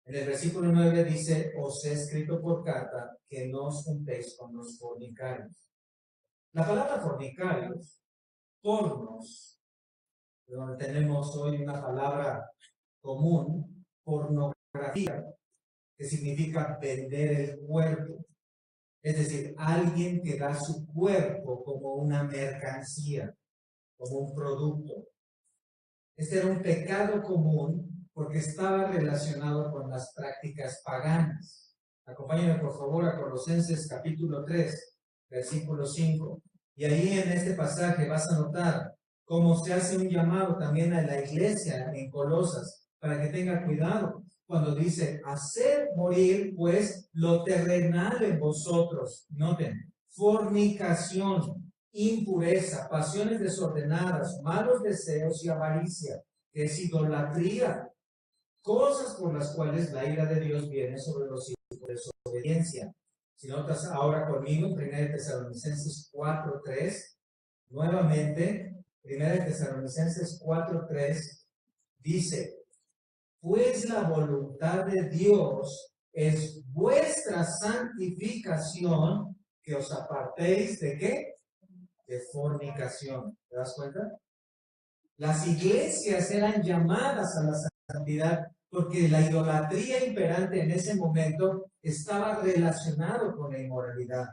En el versículo 9 dice: os he escrito por carta que no os juntéis con los fornicarios. La palabra fornicarios, pornos, donde tenemos hoy una palabra común, pornografía, que significa vender el cuerpo. Es decir, alguien que da su cuerpo como una mercancía, como un producto. Este era un pecado común porque estaba relacionado con las prácticas paganas. Acompáñenme por favor a Colosenses capítulo 3, versículo 5. Y ahí en este pasaje vas a notar cómo se hace un llamado también a la iglesia en Colosas para que tenga cuidado cuando dice, hacer morir pues lo terrenal en vosotros. Noten, fornicación, impureza, pasiones desordenadas, malos deseos y avaricia, que es idolatría, cosas por las cuales la ira de Dios viene sobre los hijos de desobediencia. Si notas ahora conmigo, 1 Tesalonicenses 4:3, nuevamente, 1 Tesalonicenses 4:3, dice, pues la voluntad de Dios es vuestra santificación, que os apartéis de ¿qué? De fornicación. ¿Te das cuenta? Las iglesias eran llamadas a la santidad porque la idolatría imperante en ese momento estaba relacionado con la inmoralidad.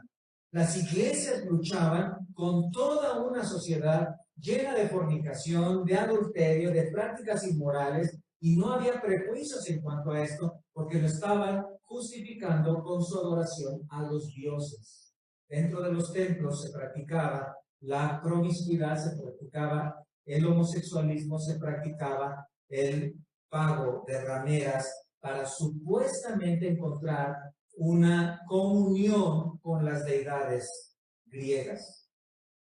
Las iglesias luchaban con toda una sociedad llena de fornicación, de adulterio, de prácticas inmorales, y no había prejuicios en cuanto a esto porque lo estaban justificando con su adoración a los dioses. Dentro de los templos se practicaba la promiscuidad, se practicaba el homosexualismo, se practicaba el pago de rameras para supuestamente encontrar una comunión con las deidades griegas.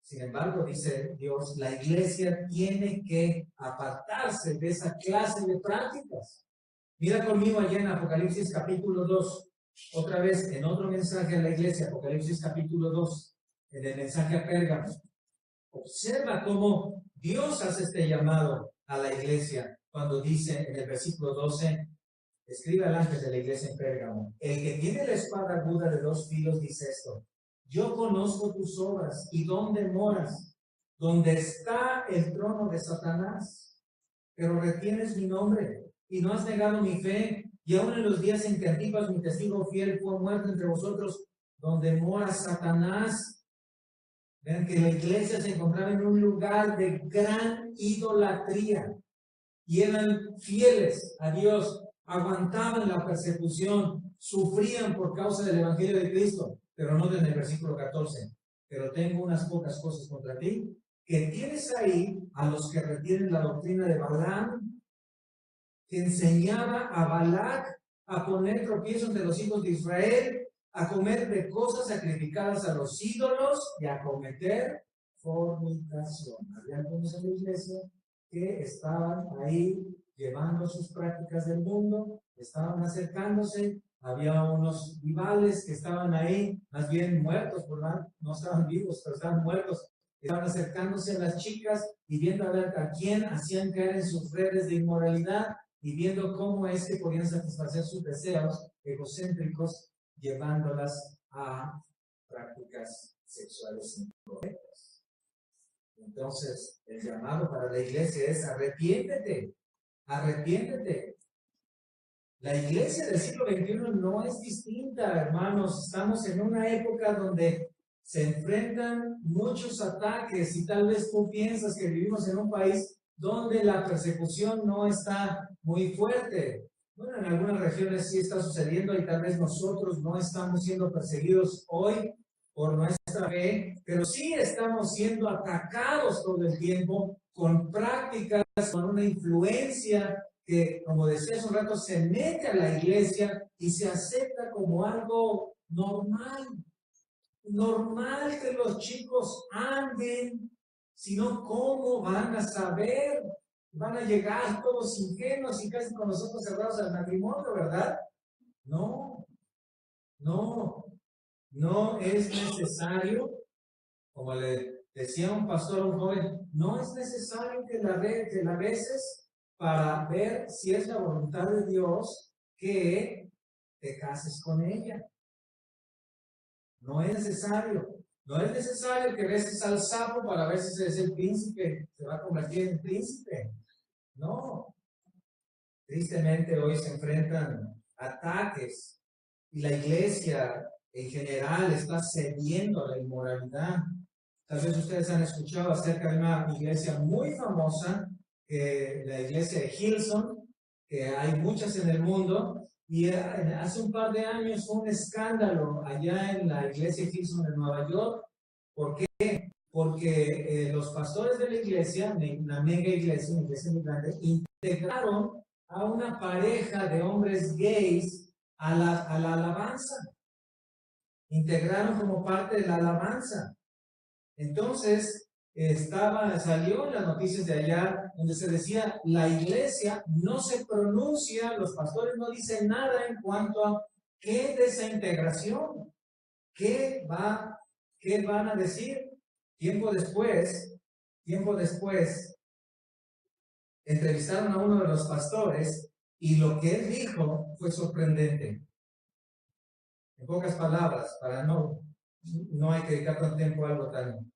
Sin embargo, dice Dios, la iglesia tiene que apartarse de esa clase de prácticas. Mira conmigo allá en Apocalipsis capítulo 2, otra vez en otro mensaje a la iglesia, Apocalipsis capítulo 2, en el mensaje a Pérgamo. Observa cómo Dios hace este llamado a la iglesia cuando dice en el versículo 12, escribe al ángel de la iglesia en Pérgamo, el que tiene la espada aguda de 2 filos dice esto, yo conozco tus obras y dónde moras, donde está el trono de Satanás, pero retienes mi nombre y no has negado mi fe, y aún en los días en que Antipas, mi testigo fiel, fue muerto entre vosotros, donde mora Satanás. Vean que la iglesia se encontraba en un lugar de gran idolatría y eran fieles a Dios, aguantaban la persecución, sufrían por causa del Evangelio de Cristo. Pero no en el versículo 14, pero tengo unas pocas cosas contra ti, que tienes ahí a los que retienen la doctrina de Balaam, que enseñaba a Balac a poner tropiezo entre los hijos de Israel, a comer de cosas sacrificadas a los ídolos y a cometer fornicación. Había algunos en la iglesia que estaban ahí llevando sus prácticas del mundo, estaban acercándose, había unos rivales que estaban ahí, más bien muertos, ¿verdad? No estaban vivos, pero estaban muertos. Estaban acercándose a las chicas y viendo a ver a quién hacían caer en sus redes de inmoralidad y viendo cómo es que podían satisfacer sus deseos egocéntricos, llevándolas a prácticas sexuales incorrectas. Entonces, el llamado para la iglesia es arrepiéntete, arrepiéntete. La iglesia del siglo XXI no es distinta, hermanos. Estamos en una época donde se enfrentan muchos ataques y tal vez tú piensas que vivimos en un país donde la persecución no está muy fuerte. Bueno, en algunas regiones sí está sucediendo y tal vez nosotros no estamos siendo perseguidos hoy por nuestra fe, pero sí estamos siendo atacados todo el tiempo con prácticas, con una influencia que, como decía hace un rato, se mete a la iglesia y se acepta como algo normal. Normal que los chicos anden, sino cómo van a saber, van a llegar todos ingenuos y casi con los ojos cerrados al matrimonio, ¿verdad? No, no, no es necesario, como le decía un pastor a un joven, no es necesario que la beses para ver si es la voluntad de Dios que te cases con ella. No es necesario. No es necesario que beses al sapo para ver si es el príncipe, se va a convertir en príncipe. No. Tristemente hoy se enfrentan ataques y la iglesia en general está cediendo a la inmoralidad. Tal vez ustedes han escuchado acerca de una iglesia muy famosa, la iglesia de Hillsong, que hay muchas en el mundo, y hace un par de años fue un escándalo allá en la iglesia de Hillsong en Nueva York. ¿Por qué? Porque los pastores de la iglesia, una mega iglesia, una iglesia muy grande, integraron a una pareja de hombres gays a la alabanza. Integraron como parte de la alabanza. Entonces, salió en las noticias de allá donde se decía, la iglesia no se pronuncia, los pastores no dicen nada en cuanto a qué de esa integración, qué van a decir. Tiempo después, entrevistaron a uno de los pastores y lo que él dijo fue sorprendente. En pocas palabras, para no hay que dedicar tanto tiempo a algo tan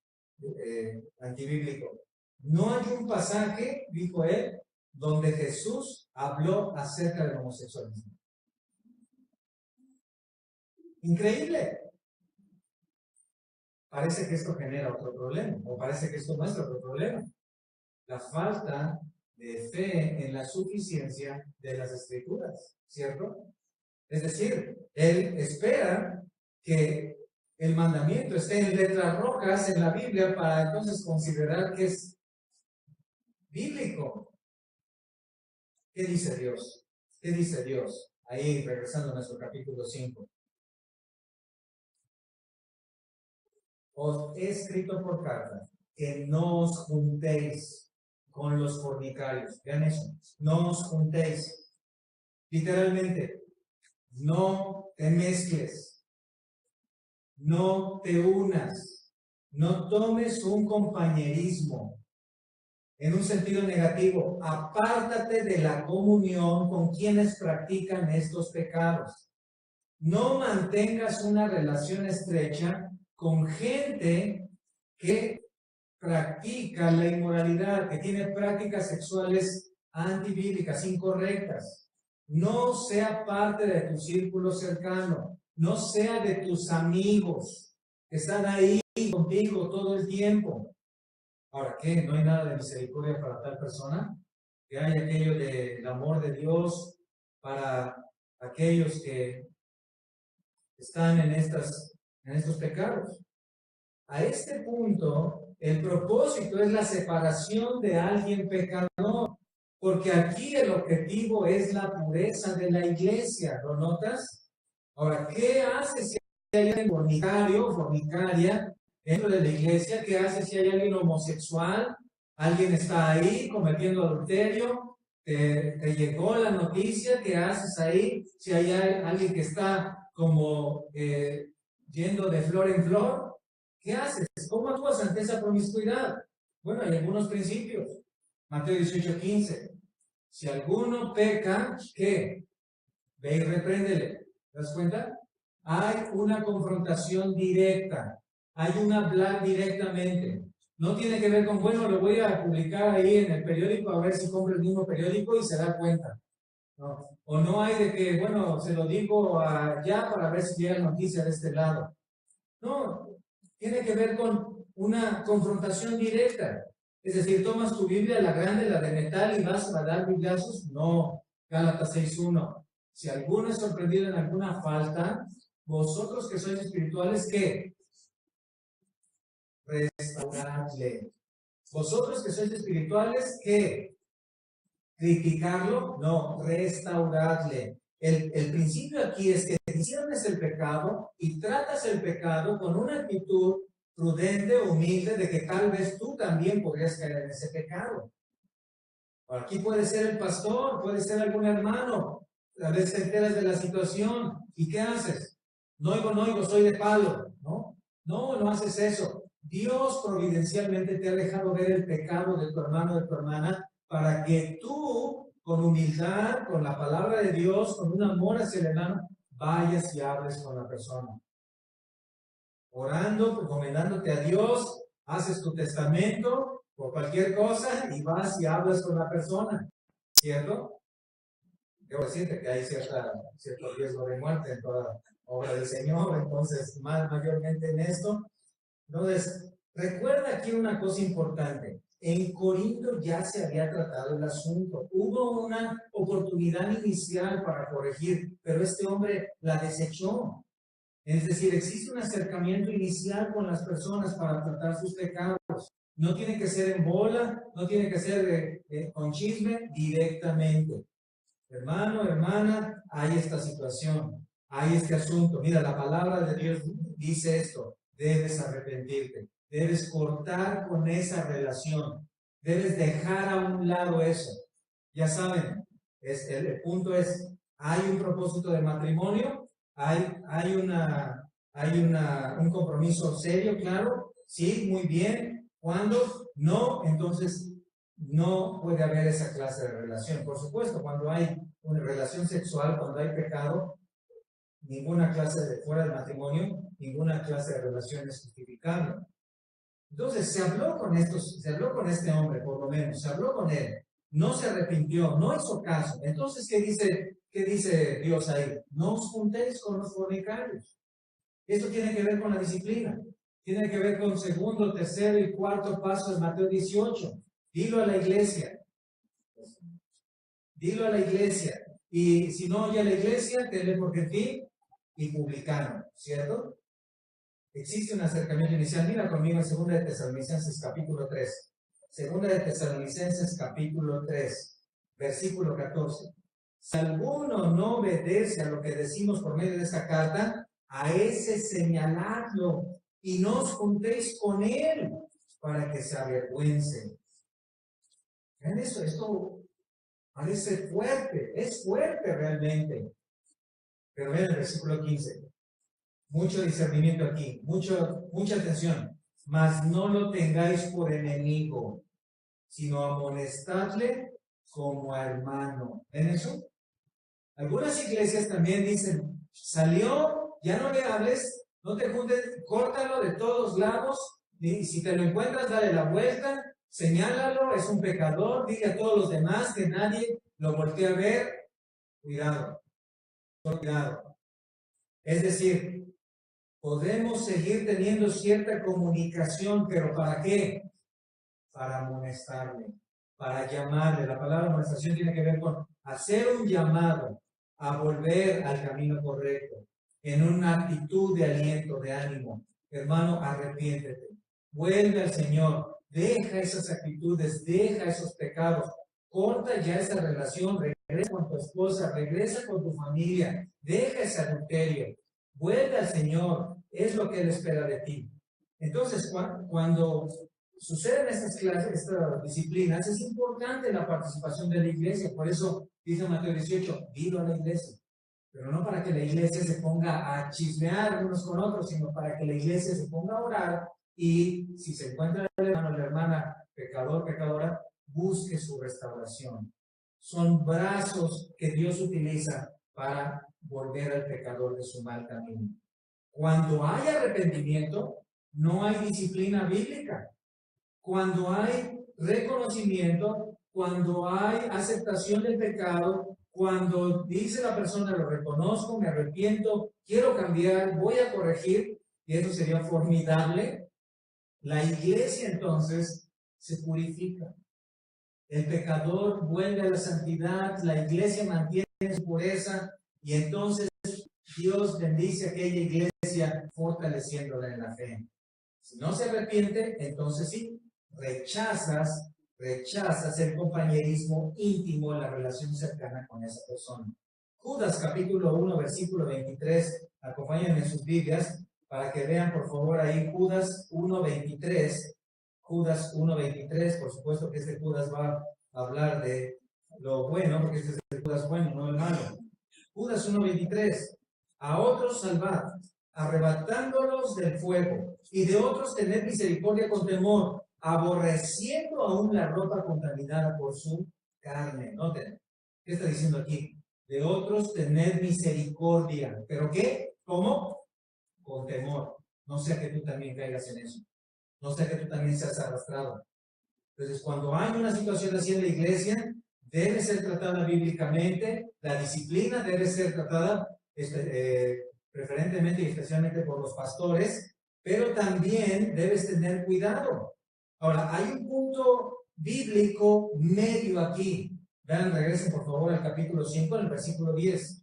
antibíblico. No hay un pasaje, dijo él, donde Jesús habló acerca del homosexualismo. Increíble. Parece que esto genera otro problema, o parece que esto muestra otro problema. La falta de fe en la suficiencia de las Escrituras, ¿cierto? Es decir, él espera que el mandamiento esté en letras rojas en la Biblia para entonces considerar que es bíblico. ¿Qué dice Dios? ¿Qué dice Dios? Ahí, regresando a nuestro capítulo 5. Os he escrito por carta que no os juntéis con los fornicarios. Vean eso. No os juntéis. Literalmente, no te mezcles. No te unas. No tomes un compañerismo. En un sentido negativo, apártate de la comunión con quienes practican estos pecados. No mantengas una relación estrecha con gente que practica la inmoralidad, que tiene prácticas sexuales antibíblicas, incorrectas. No sea parte de tu círculo cercano, no sea de tus amigos que están ahí contigo todo el tiempo. Ahora, ¿qué? ¿No hay nada de misericordia para tal persona? ¿Que hay aquello del amor de Dios para aquellos que están en estos pecados? A este punto, el propósito es la separación de alguien pecador, porque aquí el objetivo es la pureza de la iglesia, ¿lo notas? Ahora, ¿qué hace si hay alguien fornicario o fornicaria dentro de la iglesia? ¿Qué hace si hay alguien homosexual? Alguien está ahí cometiendo adulterio, te llegó la noticia, ¿qué haces ahí? Si hay alguien que está como yendo de flor en flor, ¿qué haces? ¿Cómo actúas ante esa promiscuidad? Bueno, hay algunos principios. Mateo 18:15. Si alguno peca, ¿qué? Ve y repréndele. ¿Te das cuenta? Hay una confrontación directa. Hay un hablar directamente. No tiene que ver con, bueno, lo voy a publicar ahí en el periódico a ver si compra el mismo periódico y se da cuenta. No. O no hay de que, bueno, se lo digo allá para ver si llega noticia de este lado. No, tiene que ver con una confrontación directa. Es decir, tomas tu Biblia, la grande, la de metal, y vas a dar bibliazos. No, Gálatas 6:1. Si alguno es sorprendido en alguna falta, vosotros que sois espirituales, ¿qué? Restauradle. Vosotros que sois espirituales, ¿qué? ¿Criticarlo? No, restauradle. El principio aquí es que disiernes el pecado y tratas el pecado con una actitud prudente, humilde, de que tal vez tú también podrías caer en ese pecado. Aquí puede ser el pastor, puede ser algún hermano, tal vez te enteras de la situación, ¿y qué haces? No oigo, soy de palo, ¿no? No haces eso. Dios providencialmente te ha dejado ver el pecado de tu hermano, de tu hermana, para que tú, con humildad, con la palabra de Dios, con un amor hacia el hermano, vayas y hables con la persona. orando, recomendándote a Dios, haces tu testamento por cualquier cosa y vas y hablas con la persona, ¿cierto? Debo decirte que hay cierto riesgo de muerte en toda obra del Señor, entonces, mayormente en esto. Entonces, recuerda aquí una cosa importante. En Corinto ya se había tratado el asunto. Hubo una oportunidad inicial para corregir, pero este hombre la desechó. Es decir, existe un acercamiento inicial con las personas para tratar sus pecados. No tiene que ser en bola, no tiene que ser con chisme, directamente. Hermano, hermana, hay esta situación, hay este asunto. Mira, la palabra de Dios dice esto: debes arrepentirte, debes cortar con esa relación, debes dejar a un lado eso. Ya saben, el punto es, hay un propósito de matrimonio, un compromiso serio, claro, sí, muy bien. ¿Cuándo? No, entonces no puede haber esa clase de relación. Por supuesto, cuando hay una relación sexual, cuando hay pecado, ninguna clase de fuera del matrimonio, ninguna clase de relación es justificable. Entonces se habló con este hombre, por lo menos, se habló con él, no se arrepintió, no hizo caso. Entonces, qué dice Dios ahí? No os juntéis con los fornicarios. Esto tiene que ver con la disciplina, tiene que ver con segundo, tercero y cuarto paso de Mateo 18. Dilo a la iglesia. Dilo a la iglesia. Y si no oye a la iglesia, tenle por gentil y publicano, ¿cierto? Existe un acercamiento inicial. Mira conmigo en 2 de Tesalonicenses capítulo 3. 2 de Tesalonicenses capítulo 3, versículo 14. Si alguno no obedece a lo que decimos por medio de esta carta, a ese señaladlo y no os juntéis con él para que se avergüence. ¿Ven eso? Esto parece fuerte, es fuerte realmente. Pero vean el versículo 15. Mucho discernimiento aquí, mucha atención. Mas no lo tengáis por enemigo, sino amonestadle como a hermano. ¿Ven eso? Algunas iglesias también dicen, salió, ya no le hables, no te juntes, córtalo de todos lados, y si te lo encuentras, dale la vuelta, señálalo, es un pecador, dile a todos los demás que nadie lo voltee a ver. Cuidado, cuidado. Es decir, podemos seguir teniendo cierta comunicación, pero ¿para qué? Para amonestarle, para llamarle. La palabra amonestación tiene que ver con hacer un llamado a volver al camino correcto, en una actitud de aliento, de ánimo. Hermano, arrepiéntete, vuelve al Señor, deja esas actitudes, deja esos pecados, corta ya esa relación, regresa con tu esposa, regresa con tu familia, deja ese adulterio, vuelve al Señor, es lo que Él espera de ti. Entonces, cuando suceden estas clases, estas disciplinas, es importante la participación de la iglesia. Por eso dice Mateo 18, dilo a la iglesia. Pero no para que la iglesia se ponga a chismear unos con otros, sino para que la iglesia se ponga a orar y si se encuentra el hermano o la hermana pecador, pecadora, busque su restauración. Son brazos que Dios utiliza para volver al pecador de su mal camino. Cuando hay arrepentimiento, no hay disciplina bíblica. Cuando hay reconocimiento, cuando hay aceptación del pecado, cuando dice la persona, lo reconozco, me arrepiento, quiero cambiar, voy a corregir, y eso sería formidable, la iglesia entonces se purifica. El pecador vuelve a la santidad, la iglesia mantiene su pureza, y entonces Dios bendice a aquella iglesia fortaleciéndola en la fe. Si no se arrepiente, entonces sí, rechazas el compañerismo íntimo, la relación cercana con esa persona. Judas capítulo 1, versículo 23, acompáñenme en sus Biblias para que vean por favor ahí Judas 1:23. Judas 1:23, por supuesto que este Judas va a hablar de lo bueno, porque este es el Judas bueno, no el malo. Judas 1:23, a otros salvad, arrebatándolos del fuego, y de otros tened misericordia con temor, aborreciendo aún la ropa contaminada por su carne. Noten, ¿qué está diciendo aquí? De otros tened misericordia. ¿Pero qué? ¿Cómo? Con temor. No sea que tú también caigas en eso. No sea que tú también seas arrastrado. Entonces, cuando hay una situación así en la iglesia, debe ser tratada bíblicamente, la disciplina debe ser tratada preferentemente y especialmente por los pastores, pero también debes tener cuidado. Ahora, hay un punto bíblico medio aquí. Vean, regresen por favor al capítulo 5, en el versículo 10.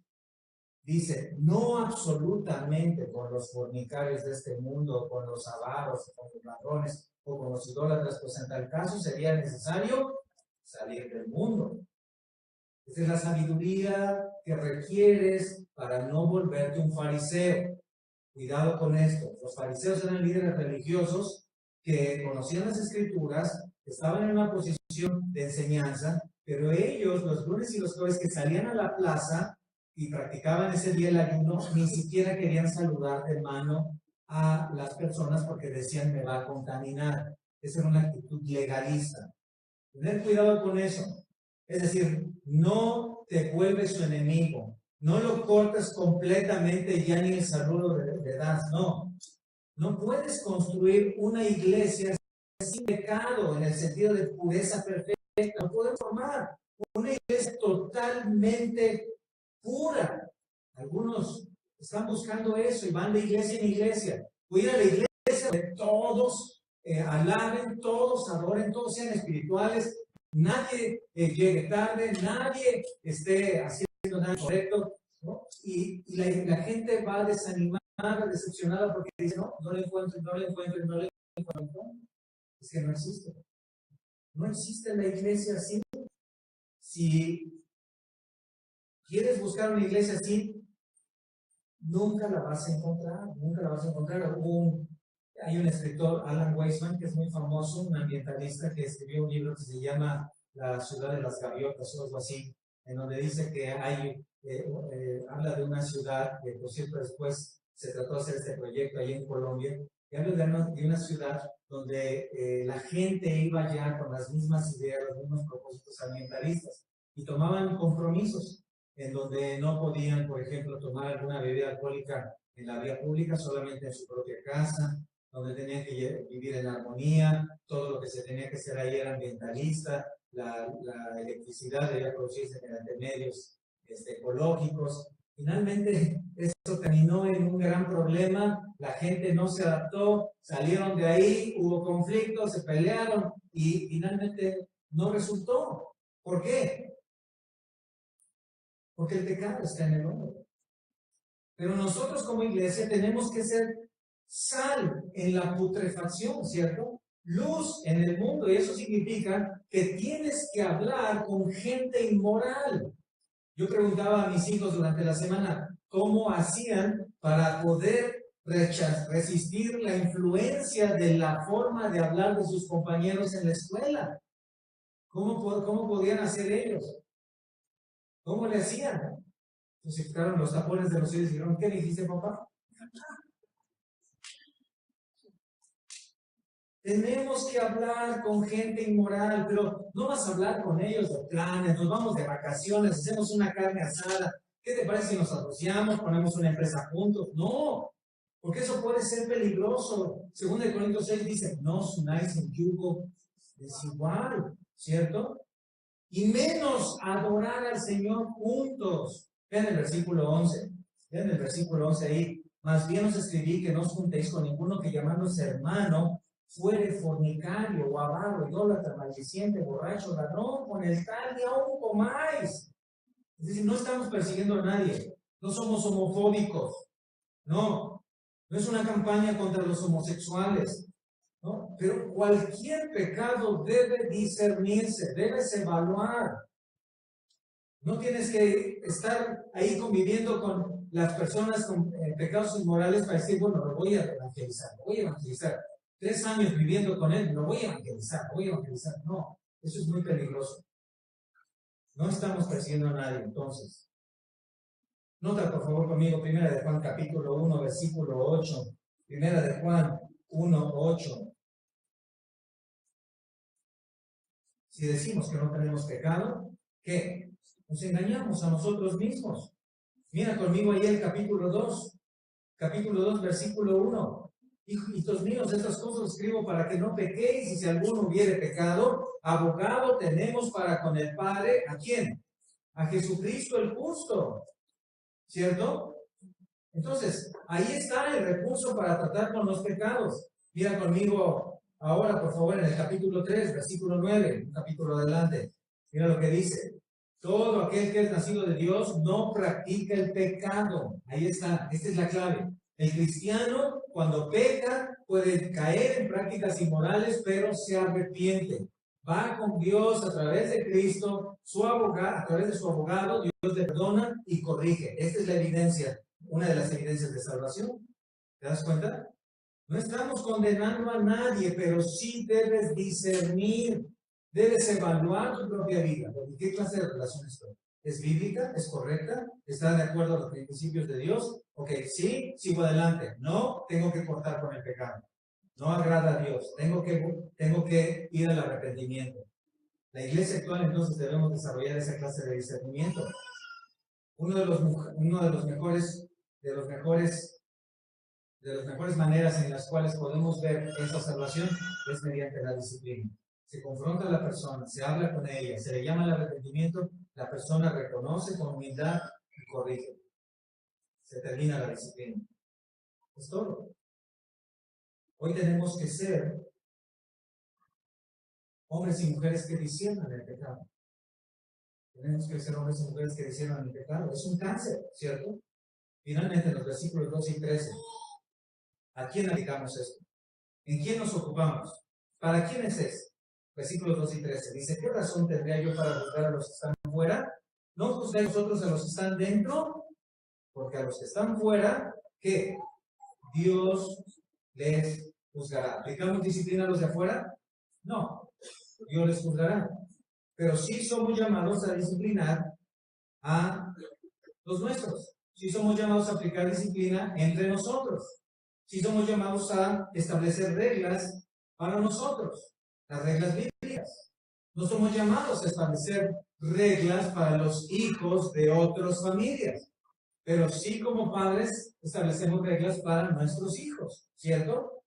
Dice, no absolutamente con los fornicarios de este mundo, con los avaros, con los ladrones o con los idólatras, pues en tal caso sería necesario salir del mundo. Esa es la sabiduría que requieres para no volverte un fariseo. Cuidado con esto. Los fariseos eran líderes religiosos que conocían las escrituras, estaban en una posición de enseñanza, pero ellos, los lunes y los jueves que salían a la plaza y practicaban ese día el ayuno, ni siquiera querían saludar de mano a las personas porque decían me va a contaminar. Esa era una actitud legalista. Tener cuidado con eso. Es decir, no te vuelves su enemigo. No lo cortes completamente, ya ni el saludo le das. No. No puedes construir una iglesia sin pecado, en el sentido de pureza perfecta. No puedes formar una iglesia totalmente pura. Algunos están buscando eso y van de iglesia en iglesia. Voy a ir a la iglesia donde todos alaben, todos adoren, todos sean espirituales, nadie llegue tarde, nadie esté haciendo nada correcto, ¿no? Y la gente va desanimada, decepcionada porque dice, no le encuentro, no le encuentro, no le encuentro. Es que no existe. No existe la iglesia así. Si quieres buscar una iglesia así, nunca la vas a encontrar, nunca la vas a encontrar. Hay un escritor, Alan Weisman, que es muy famoso, un ambientalista que escribió un libro que se llama La ciudad de las gaviotas o algo así, en donde dice que habla de una ciudad, que por cierto después se trató de hacer este proyecto ahí en Colombia, y habla de una ciudad donde la gente iba ya con las mismas ideas, los mismos propósitos ambientalistas, y tomaban compromisos en donde no podían, por ejemplo, tomar alguna bebida alcohólica en la vía pública, solamente en su propia casa, donde tenían que vivir en armonía, todo lo que se tenía que hacer ahí era ambientalista, la electricidad debía producirse mediante medios ecológicos. Finalmente, esto terminó en un gran problema, la gente no se adaptó, salieron de ahí, hubo conflictos, se pelearon y finalmente no resultó. ¿Por qué? Porque el pecado está en el hombre. Pero nosotros como iglesia tenemos que ser sal en la putrefacción, ¿cierto? Luz en el mundo, y eso significa que tienes que hablar con gente inmoral. Yo preguntaba a mis hijos durante la semana cómo hacían para poder resistir la influencia de la forma de hablar de sus compañeros en la escuela. ¿Cómo podían hacer ellos? ¿Cómo le hacían? Se quitaron los tapones de los oídos y dijeron, ¿qué le dijiste, papá? Tenemos que hablar con gente inmoral, pero no vas a hablar con ellos de planes, nos vamos de vacaciones, hacemos una carne asada. ¿Qué te parece si nos asociamos, ponemos una empresa juntos? No, porque eso puede ser peligroso. Según el Corintios 6 dice, no os unáis en yugo desigual, ¿cierto? Y menos adorar al Señor juntos. Vean el versículo 11. Vean el versículo 11 ahí. Más bien os escribí que no os juntéis con ninguno que llamándose hermano fuere fornicario o avaro, idólatra, maldiciente, borracho, ladrón, con el tal y aún comáis. Es decir, no estamos persiguiendo a nadie. No somos homofóbicos. No. No es una campaña contra los homosexuales. ¿No? Pero cualquier pecado debe discernirse, debes evaluar. No tienes que estar ahí conviviendo con las personas con pecados inmorales para decir, bueno, lo voy a evangelizar, lo voy a evangelizar. 3 años viviendo con él, lo voy a evangelizar, lo voy a evangelizar. No, eso es muy peligroso. No estamos persiguiendo a nadie, entonces. Nota, por favor, conmigo, Primera de Juan, capítulo 1, versículo 8. Primera de Juan 1, 8. Si decimos que no tenemos pecado, ¿qué? Nos engañamos a nosotros mismos. Mira conmigo ahí el capítulo 2, versículo 1. Hijitos míos, estas cosas os escribo para que no pequéis, y si alguno hubiere pecado, abogado tenemos para con el Padre, ¿a quién? A Jesucristo el justo, ¿cierto? Entonces, ahí está el recurso para tratar con los pecados. Mira conmigo ahora, por favor, en el capítulo 3, versículo 9, un capítulo adelante. Mira lo que dice. Todo aquel que es nacido de Dios no practica el pecado. Ahí está, esta es la clave. El cristiano, cuando peca, puede caer en prácticas inmorales, pero se arrepiente. Va con Dios a través de Cristo, su abogado, a través de su abogado, Dios le perdona y corrige. Esta es la evidencia, una de las evidencias de salvación. ¿Te das cuenta? No estamos condenando a nadie, pero sí debes discernir, debes evaluar tu propia vida. ¿Qué clase de relación estoy? ¿Es bíblica? ¿Es correcta? ¿Está de acuerdo a los principios de Dios? Ok, sí, sigo adelante. No, tengo que cortar con el pecado. No agrada a Dios. Tengo que ir al arrepentimiento. La iglesia actual entonces debemos desarrollar esa clase de discernimiento. Uno de los mejores maneras en las cuales podemos ver esa salvación es mediante la disciplina. Se confronta a la persona, se habla con ella, se le llama al arrepentimiento, la persona reconoce con humildad y corrige. Se termina la disciplina. Es todo. Hoy tenemos que ser hombres y mujeres que disciernan el pecado. Tenemos que ser hombres y mujeres que disciernan el pecado. Es un cáncer, ¿cierto? Finalmente, en los versículos 12 y 13, ¿a quién aplicamos esto? ¿En quién nos ocupamos? ¿Para quiénes es? Versículos 2 y 13. Dice, ¿qué razón tendría yo para juzgar a los que están fuera? ¿No juzgáis vosotros a los que están dentro? Porque a los que están fuera, ¿qué? Dios les juzgará. ¿Aplicamos disciplina a los de afuera? No, Dios les juzgará. Pero sí somos llamados a disciplinar a los nuestros. Sí somos llamados a aplicar disciplina entre nosotros. Sí somos llamados a establecer reglas para nosotros, las reglas bíblicas. No somos llamados a establecer reglas para los hijos de otras familias, pero sí como padres establecemos reglas para nuestros hijos, ¿cierto?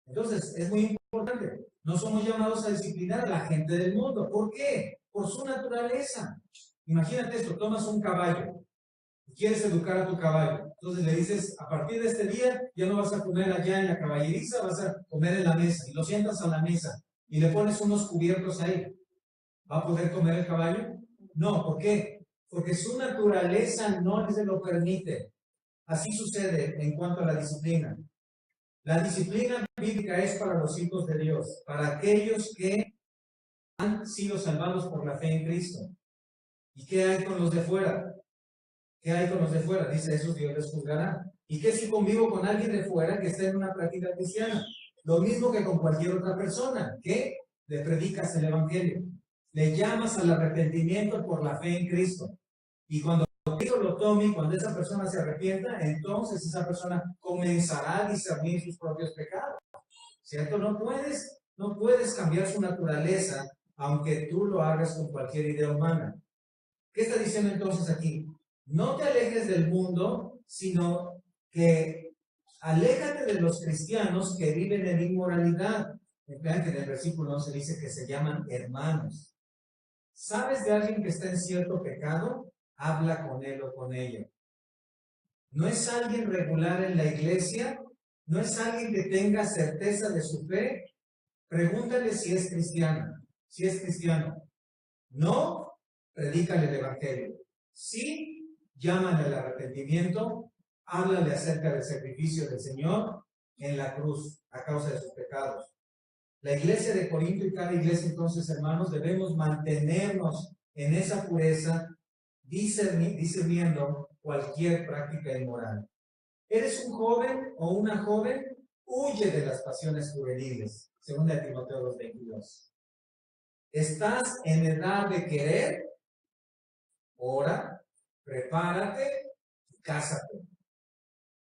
Entonces, es muy importante. No somos llamados a disciplinar a la gente del mundo. ¿Por qué? Por su naturaleza. Imagínate esto, tomas un caballo. Quieres educar a tu caballo. Entonces le dices, a partir de este día ya no vas a comer allá en la caballeriza, vas a comer en la mesa. Y lo sientas a la mesa y le pones unos cubiertos ahí. ¿Va a poder comer el caballo? No, ¿por qué? Porque su naturaleza no se lo permite. Así sucede en cuanto a la disciplina. La disciplina bíblica es para los hijos de Dios, para aquellos que han sido salvados por la fe en Cristo. ¿Y qué hay con los de fuera? ¿Qué hay con los de fuera? Dice, esos Dios les juzgará. ¿Y qué si convivo con alguien de fuera que está en una práctica cristiana? Lo mismo que con cualquier otra persona, que le predicas el Evangelio. Le llamas al arrepentimiento por la fe en Cristo. Y cuando Cristo lo tome, cuando esa persona se arrepienta, entonces esa persona comenzará a discernir sus propios pecados. ¿Cierto? No puedes cambiar su naturaleza, aunque tú lo hagas con cualquier idea humana. ¿Qué está diciendo entonces aquí? No te alejes del mundo, sino que aléjate de los cristianos que viven en inmoralidad. Vean que en el versículo 11 dice que se llaman hermanos. ¿Sabes de alguien que está en cierto pecado? Habla con él o con ella. ¿No es alguien regular en la iglesia? ¿No es alguien que tenga certeza de su fe? Pregúntale si es cristiana, si es cristiano. No, predícale el evangelio. Sí, llámale al arrepentimiento, háblale acerca del sacrificio del Señor en la cruz a causa de sus pecados. La iglesia de Corinto y cada iglesia, entonces, hermanos, debemos mantenernos en esa pureza, discerniendo cualquier práctica inmoral. ¿Eres un joven o una joven? Huye de las pasiones juveniles, según Timoteo 2:22. ¿Estás en edad de querer? Ora, prepárate y cásate.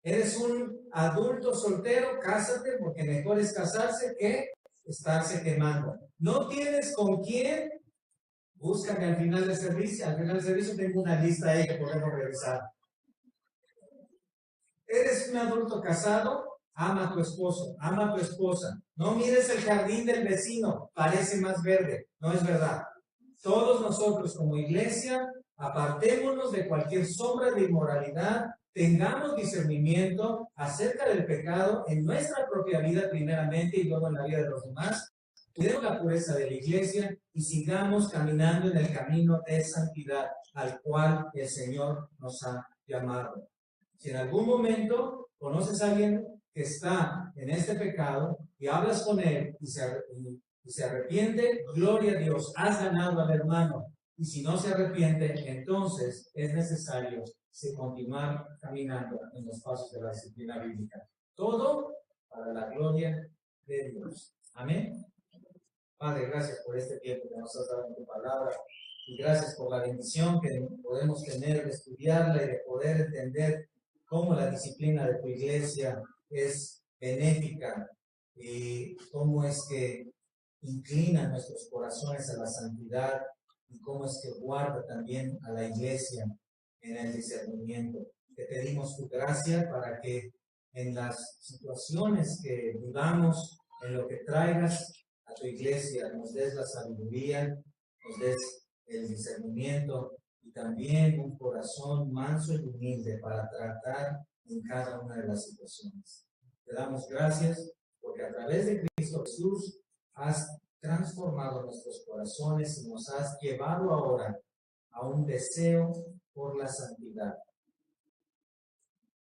¿Eres un adulto soltero? Cásate, porque mejor es casarse que estarse quemando. ¿No tienes con quién? Búscame al final del servicio. Al final del servicio tengo una lista ahí que podemos revisar. ¿Eres un adulto casado? Ama a tu esposo, ama a tu esposa. No mires el jardín del vecino, parece más verde. No es verdad. Todos nosotros como iglesia, apartémonos de cualquier sombra de inmoralidad, tengamos discernimiento acerca del pecado en nuestra propia vida primeramente y luego en la vida de los demás. Cuidemos la pureza de la iglesia y sigamos caminando en el camino de santidad al cual el Señor nos ha llamado. Si en algún momento conoces a alguien que está en este pecado y hablas con él y se arrepiente, gloria a Dios, has ganado al hermano. Y si no se arrepiente, entonces es necesario continuar caminando en los pasos de la disciplina bíblica. Todo para la gloria de Dios. Amén. Padre, gracias por este tiempo que nos has dado en tu palabra y gracias por la bendición que podemos tener de estudiarla y de poder entender cómo la disciplina de tu iglesia es benéfica y cómo es que inclina nuestros corazones a la santidad y cómo es que guarda también a la iglesia en el discernimiento. Te pedimos tu gracia para que en las situaciones que dudamos, en lo que traigas a tu iglesia, nos des la sabiduría, nos des el discernimiento y también un corazón manso y humilde para tratar en cada una de las situaciones. Te damos gracias porque a través de Cristo Jesús has transformado nuestros corazones y nos has llevado ahora a un deseo por la santidad.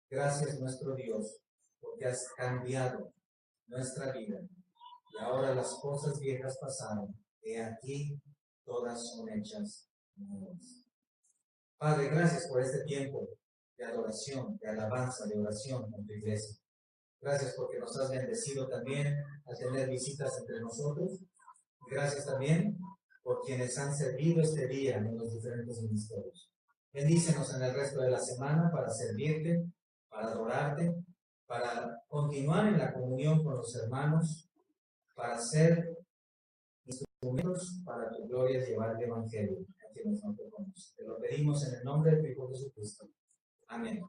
Gracias nuestro Dios porque has cambiado nuestra vida y ahora las cosas viejas pasaron, y aquí todas son hechas nuevas. Padre, gracias por este tiempo de adoración, de alabanza, de oración en tu iglesia. Gracias porque nos has bendecido también al tener visitas entre nosotros. Gracias también por quienes han servido este día en los diferentes ministerios. Bendícenos en el resto de la semana para servirte, para adorarte, para continuar en la comunión con los hermanos, para ser instrumentos para tu gloria, llevar el Evangelio a quienes no te conocen. Te lo pedimos en el nombre de tu Hijo Jesucristo. Amén.